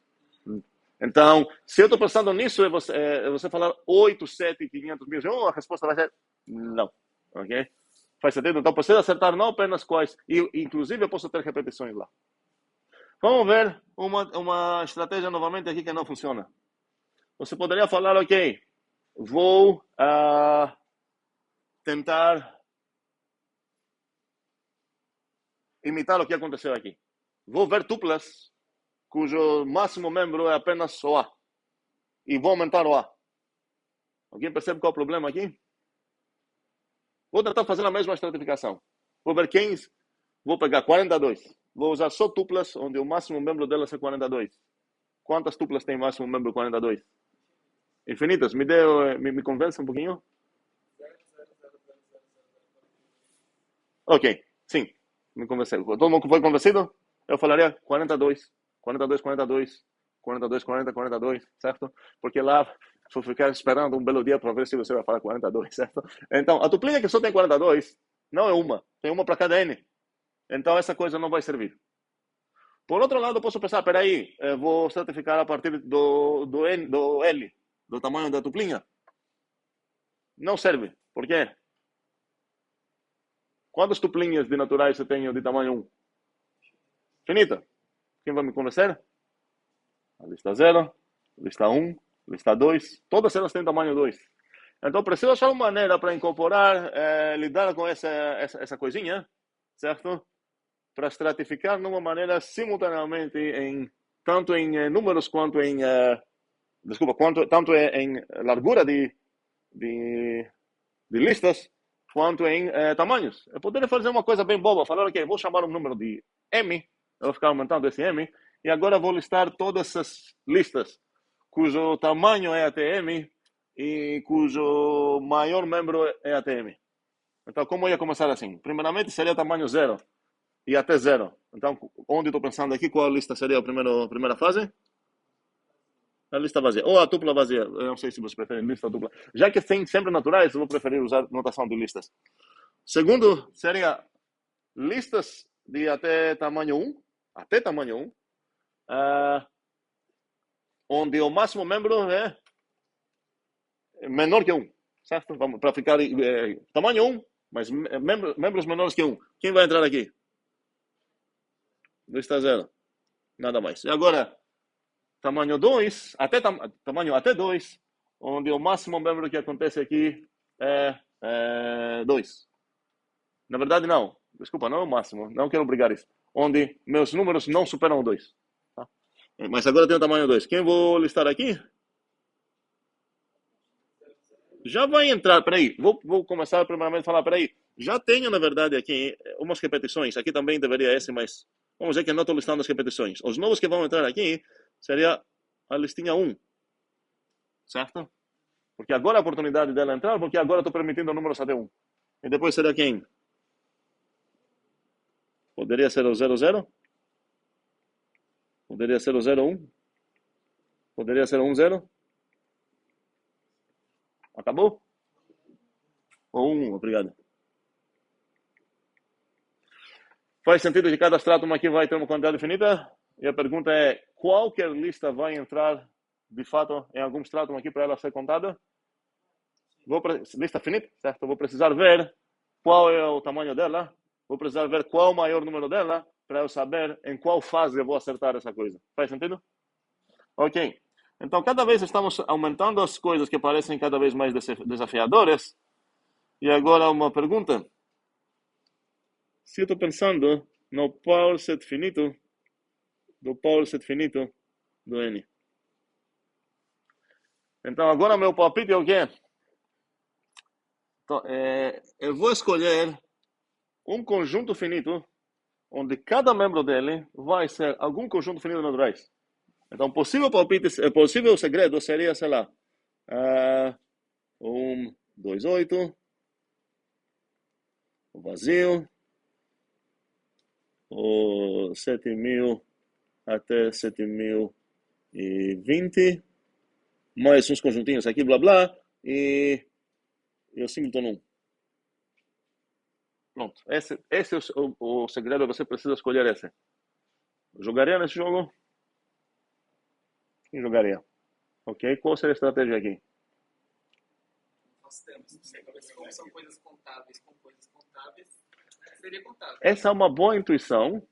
Então, se eu estou pensando nisso, você falar 8, 7, 500 mil, a resposta vai ser não. Ok? Faz sentido? Então, precisa acertar não apenas quais, e inclusive eu posso ter repetições lá. Vamos ver uma estratégia novamente aqui que não funciona. Você poderia falar, ok, vou tentar imitar o que aconteceu aqui. Vou ver tuplas cujo máximo membro é apenas o A. E vou aumentar o A. Alguém percebe qual é o problema aqui? Vou tentar fazer a mesma estratificação. Vou ver vou pegar 42. Vou usar só tuplas onde o máximo membro delas é 42. Quantas tuplas tem máximo membro 42? Infinitas. Me convence um pouquinho? Ok, sim. Me convenceu. Todo mundo foi convencido? Eu falaria 42, 42, 42, 42, 40, 42, certo? Porque lá vou ficar esperando um belo dia para ver se você vai falar 42, certo? Então, a tuplinha que só tem 42 não é uma. Tem uma para cada N. Então, essa coisa não vai servir. Por outro lado, eu posso pensar, peraí, vou certificar a partir do L, do tamanho da tuplinha. Não serve. Por quê? Quantas tuplinhas de naturais você tem de tamanho 1? Finita. Quem vai me convencer? A lista 0, lista 1, lista 2. Todas elas têm tamanho 2. Então, preciso achar uma maneira para incorporar, lidar com essa coisinha, certo? para estratificar de uma maneira simultaneamente tanto em números quanto em tanto em largura de listas quanto em tamanhos. Eu poderia fazer uma coisa bem boba, falar, ok, vou chamar um número de M, eu vou ficar aumentando esse M, e agora vou listar todas essas listas cujo tamanho é até M e cujo maior membro é até M. Então, como eu ia começar assim? Primeiramente, seria tamanho 0 e até 0. Então, onde estou pensando aqui, qual lista seria a primeira fase? A lista vazia. Ou a tupla vazia. Eu não sei se você prefere lista ou dupla. Já que tem sempre naturais, eu vou preferir usar notação de listas. Segundo, seria listas de até tamanho 1. Até tamanho 1. Onde o máximo membro é menor que 1. Certo? Vamos para ficar tamanho 1, mas membros menores que 1. Quem vai entrar aqui? Lista 0. Nada mais. E agora, tamanho 2, tamanho até 2, onde o máximo membro que acontece aqui é 2. Na verdade, não. Desculpa, não é o máximo. Não quero brigar isso. Onde meus números não superam 2. Tá? Mas agora tem o tamanho 2. Quem vou listar aqui? Já vai entrar, peraí. Vou começar primeiramente a falar, peraí. Já tenho, na verdade, aqui umas repetições. Aqui também deveria esse, mas vamos dizer que não estou listando as repetições. Os novos que vão entrar aqui seria a listinha 1. Certo? Porque agora é a oportunidade dela entrar, porque agora estou permitindo números até 1. E depois seria quem? Poderia ser o 00? Poderia ser o 01? Poderia ser o 10? Acabou? Ou 1, obrigado. Faz sentido que cada stratum aqui vai ter uma quantidade infinita? E a pergunta é, qualquer lista vai entrar, de fato, em algum stratum aqui para ela ser contada? Lista finita, certo? Vou precisar ver qual é o tamanho dela. Vou precisar ver qual é o maior número dela para eu saber em qual fase eu vou acertar essa coisa. Faz sentido? Ok. Então, cada vez estamos aumentando as coisas que parecem cada vez mais desafiadoras. E agora uma pergunta. Se eu estou pensando no power set finito, do power set finito do N. Então, agora meu palpite é o quê? Então, eu vou escolher um conjunto finito, onde cada membro dele vai ser algum conjunto finito de naturais. Então, possível palpite, possível segredo seria, sei lá, 1, 2, 8, o vazio, o 7.000 até 7.020, mais uns conjuntinhos aqui, blá blá, e o singleton 1. Pronto, esse é o segredo, você precisa escolher esse. Jogaria nesse jogo? Quem jogaria? Ok, qual seria a estratégia aqui?
Nós temos, não sei, como são coisas contábeis com coisas contábeis, seria contábil.
Essa é uma boa intuição.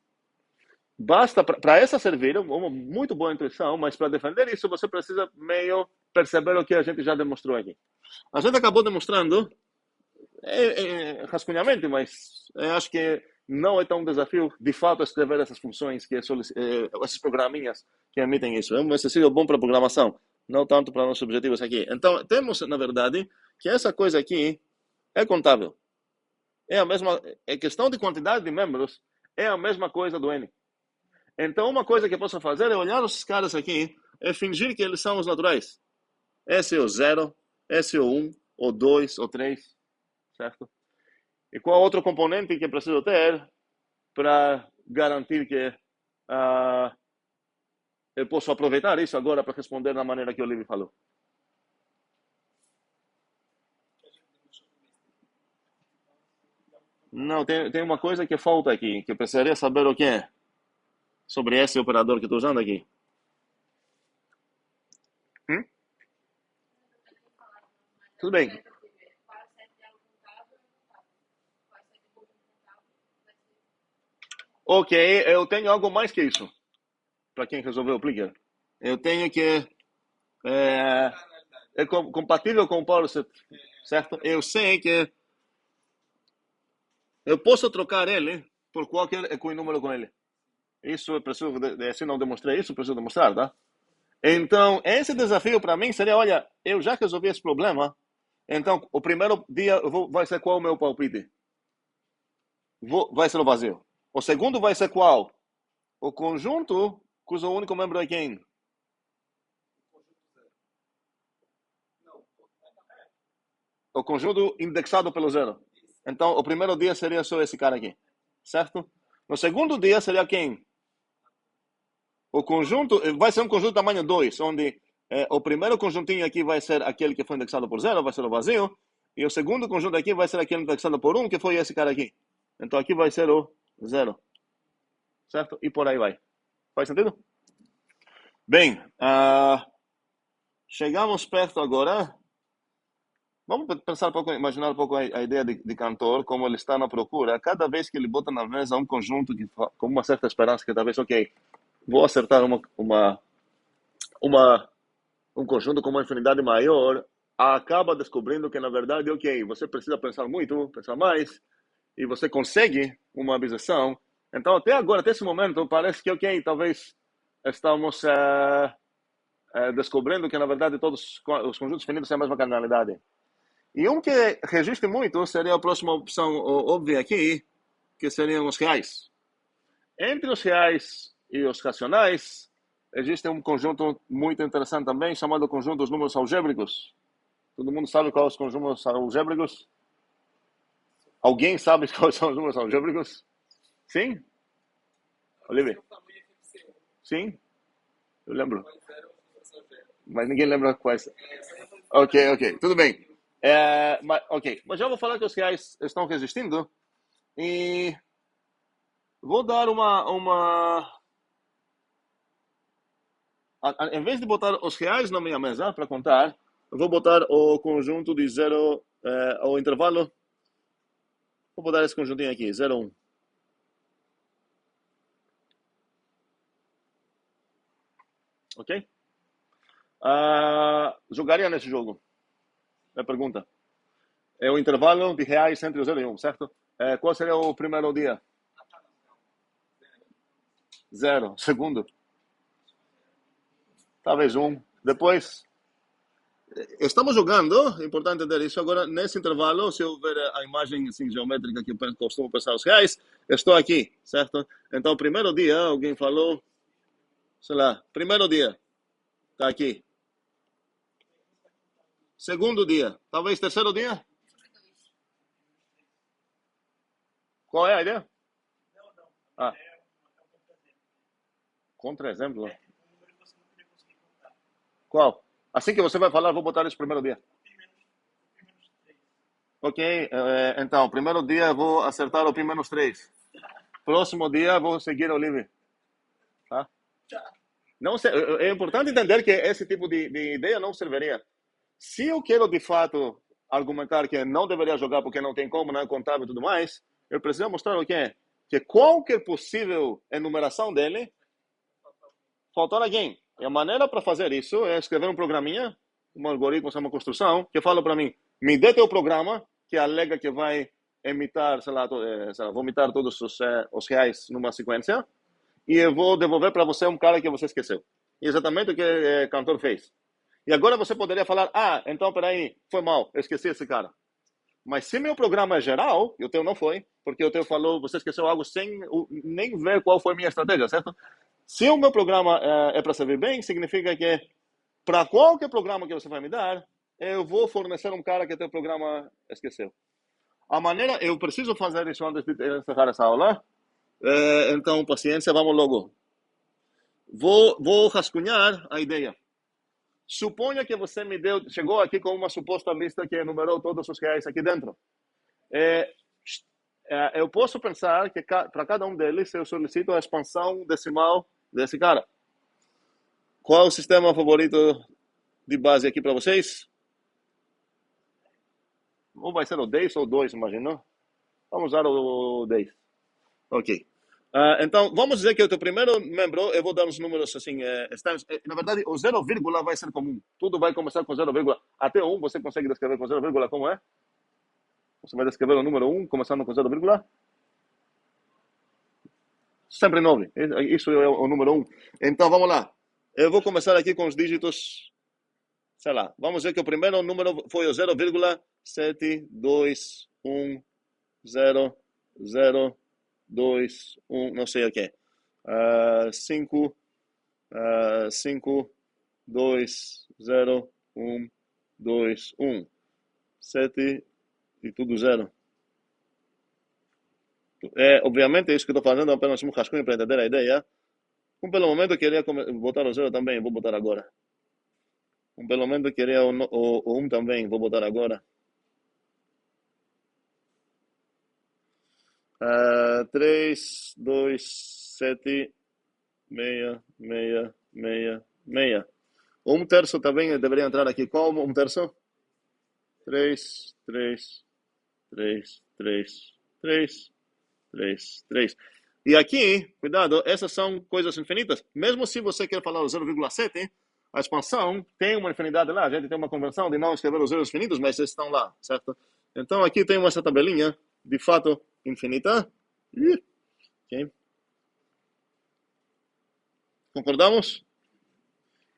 Basta para essa servir uma muito boa intuição, mas para defender isso você precisa meio perceber o que a gente já demonstrou aqui. A gente acabou demonstrando rascunhamente, mas eu acho que não é tão desafio de fato escrever essas funções, esses programinhas que emitem isso. É um exercício bom para programação, não tanto para nossos objetivos aqui. Então, temos, na verdade, que essa coisa aqui é contável. É a mesma, questão de quantidade de membros, é a mesma coisa do N. Então, uma coisa que eu posso fazer é olhar esses caras aqui e fingir que eles são os naturais. Esse é o 0, esse é o 1, o 2, o 3, certo? E qual outro componente que eu preciso ter para garantir que eu posso aproveitar isso agora para responder da maneira que o Levi falou? Não, tem uma coisa que falta aqui, que eu precisaria saber o que é sobre esse operador que estou usando aqui. Tudo bem. Ok, eu tenho algo mais que isso. Para quem resolveu o Plicker. Eu tenho que... É compatível com o PowerSet, certo? Eu sei que eu posso trocar ele por qualquer equinúmero com ele. Isso eu preciso, se não demonstrei isso, preciso demonstrar, tá? Então, esse desafio para mim seria, olha, eu já resolvi esse problema, então o primeiro dia vai ser qual o meu palpite? Vai ser o vazio. O segundo vai ser qual? O conjunto cujo único membro é quem? O conjunto indexado pelo zero. Então, o primeiro dia seria só esse cara aqui, certo? No segundo dia seria quem? O conjunto vai ser um conjunto tamanho 2, onde o primeiro conjuntinho aqui vai ser aquele que foi indexado por 0, vai ser o vazio, e o segundo conjunto aqui vai ser aquele indexado por 1, que foi esse cara aqui. Então aqui vai ser o 0, certo? E por aí vai. Faz sentido? Bem, chegamos perto agora. Vamos pensar um pouco, imaginar um pouco a ideia de cantor, como ele está na procura. Cada vez que ele bota na mesa um conjunto com uma certa esperança que talvez, ok, vou acertar um conjunto com uma infinidade maior, acaba descobrindo que, na verdade, ok, você precisa pensar muito, pensar mais, e você consegue uma objeção. Então, até agora, até esse momento, parece que, ok, talvez estamos descobrindo que, na verdade, todos os conjuntos finitos têm a mesma cardinalidade. E um que resiste muito seria a próxima opção óbvia aqui, que seriam os reais. Entre os reais e os racionais, existe um conjunto muito interessante também, chamado conjunto dos números algébricos. Todo mundo sabe quais são os números algébricos? Alguém sabe quais são os números algébricos? Sim? Olivia? Sim? Eu lembro. Mas ninguém lembra quais. Ok. Tudo bem. Mas já vou falar que os reais estão resistindo. E vou dar em vez de botar os reais na minha mesa para contar, eu vou botar o conjunto de 0, o intervalo. Vou botar esse conjuntinho aqui, 0, 1. Ok? Jogaria nesse jogo? É a pergunta. É o intervalo de reais entre o 0 e 1, certo? Qual seria o primeiro dia? 0. Segundo? Talvez 1. Depois, estamos jogando, é importante entender isso agora, nesse intervalo, se eu ver a imagem assim, geométrica que eu costumo pensar os reais, estou aqui, certo? Então, primeiro dia, alguém falou, sei lá, primeiro dia, está aqui. Segundo dia, talvez terceiro dia? Qual é a ideia? Contra-exemplo? Qual? Assim que você vai falar, vou botar esse primeiro dia. Ok, então, primeiro dia vou acertar o P-3. Próximo dia vou seguir o livre. Tá? Não sei, é importante entender que esse tipo de ideia não serviria. Se eu quero, de fato, argumentar que não deveria jogar porque não tem como, não é contábil e tudo mais, eu preciso mostrar o quê? Que qualquer possível enumeração dele, faltou alguém. E a maneira para fazer isso é escrever um programinha, um algoritmo, uma construção, que fala para mim, me dê teu programa, que alega que vai emitar, vomitar todos os reais numa sequência, e eu vou devolver para você um cara que você esqueceu. E exatamente o que o cantor fez. E agora você poderia falar, então, peraí, foi mal, eu esqueci esse cara. Mas se meu programa é geral, e o teu não foi, porque o teu falou, você esqueceu algo sem nem ver qual foi a minha estratégia, certo? Se o meu programa é para servir bem, significa que para qualquer programa que você vai me dar, eu vou fornecer um cara que o teu programa esqueceu. A maneira, eu preciso fazer isso antes de encerrar essa aula, então, paciência, vamos logo. Vou rascunhar a ideia. Suponha que você chegou aqui com uma suposta lista que enumerou todos os reais aqui dentro. Eu posso pensar que para cada um deles eu solicito a expansão decimal desse cara. Qual é o sistema favorito de base aqui para vocês? Ou vai ser o 10 ou 2, imagino. Vamos usar o 10. Ok. Então, vamos dizer que o teu primeiro membro, eu vou dar uns números assim, na verdade, o 0, vai ser comum. Tudo vai começar com 0, até 1, você consegue descrever com 0, como é? Você vai descrever o número 1, começando com 0, Sempre 9. Isso é o número 1. Então, vamos lá. Eu vou começar aqui com os dígitos, sei lá. Vamos ver que o primeiro número foi o 0,7210021, não sei o que. 5, 5, 2, 0, 1, 2, 1. 7 e tudo 0. Obviamente, isso que estou fazendo é apenas um rascunho para entender a ideia. Pelo momento, eu queria botar o 0 também, vou botar agora. Pelo momento, eu queria o 1 também, vou botar agora. 3, 2, 7, meia, meia, meia, meia. 1/3 também deveria entrar aqui. Qual 1/3? 3, 3, 3, 3, 3, 3, 3. E aqui, cuidado, essas são coisas infinitas. Mesmo se você quer falar o 0,7, a expansão tem uma infinidade lá. A gente tem uma convenção de não escrever os zeros infinitos, mas eles estão lá, certo? Então aqui tem essa tabelinha, de fato, infinita. Okay. Concordamos?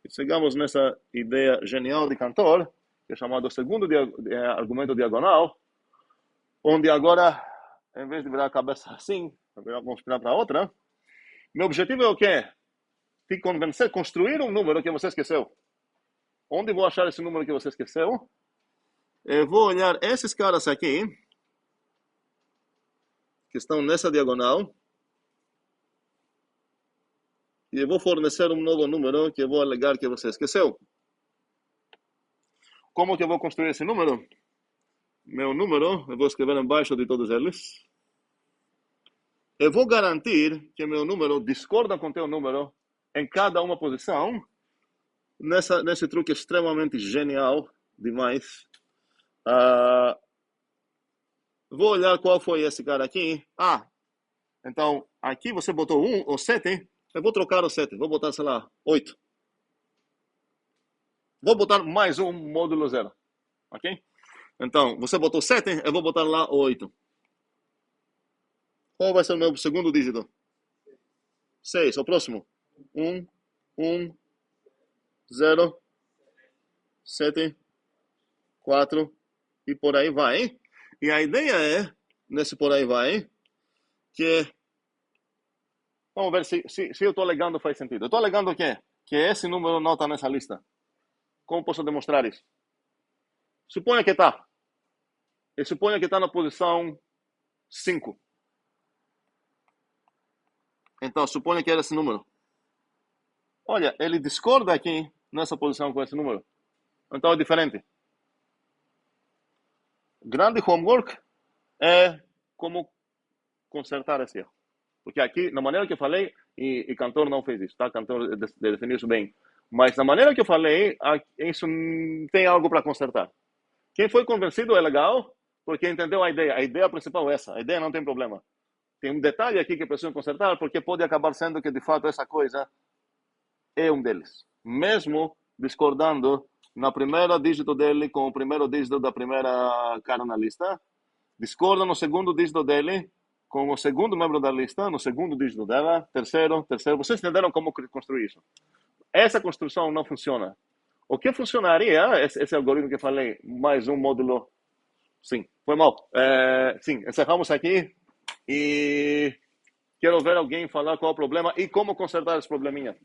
E chegamos nessa ideia genial de Cantor, que é chamado segundo argumento diagonal, onde agora, em vez de virar a cabeça assim, vamos virar para outra. Meu objetivo é o quê? Te convencer, construir um número que você esqueceu. Onde vou achar esse número que você esqueceu? Eu vou olhar esses caras aqui, que estão nessa diagonal, e eu vou fornecer um novo número que eu vou alegar que você esqueceu. Como que eu vou construir esse número? Meu número, eu vou escrever embaixo de todos eles. Eu vou garantir que meu número discorda com teu número em cada uma posição, nesse truque extremamente genial demais. Vou olhar qual foi esse cara aqui. Então, aqui você botou 1 ou 7. Eu vou trocar o 7. Vou botar, sei lá, 8. Vou botar mais um módulo 0. Ok? Então, você botou 7, eu vou botar lá 8. Qual vai ser o meu segundo dígito? 6. O próximo? 1, 1, 0, 7, 4 e por aí vai. E a ideia é, nesse por aí vai, que... Vamos ver se eu estou alegando faz sentido. Eu estou alegando o quê? Que esse número não está nessa lista. Como posso demonstrar isso? Suponha que está. E suponha que está na posição 5. Então, suponha que era esse número. Olha, ele discorda aqui nessa posição com esse número. Então é diferente. Grande homework é como consertar esse erro. Porque aqui, na maneira que eu falei, e Cantor não fez isso, tá? Cantor definiu isso bem. Mas na maneira que eu falei, isso tem algo para consertar. Quem foi convencido é legal, porque entendeu a ideia. A ideia principal é essa. A ideia não tem problema. Tem um detalhe aqui que precisa consertar, porque pode acabar sendo que, de fato, essa coisa é um deles. Mesmo discordando na primeira dígito dele com o primeiro dígito da primeira cara na lista, discorda no segundo dígito dele com o segundo membro da lista, no segundo dígito dela, terceiro. Vocês entenderam como construir isso? Essa construção não funciona. O que funcionaria, esse algoritmo que eu falei, mais um módulo... Sim, foi mal. Sim, encerramos aqui e quero ver alguém falar qual é o problema e como consertar esse probleminha.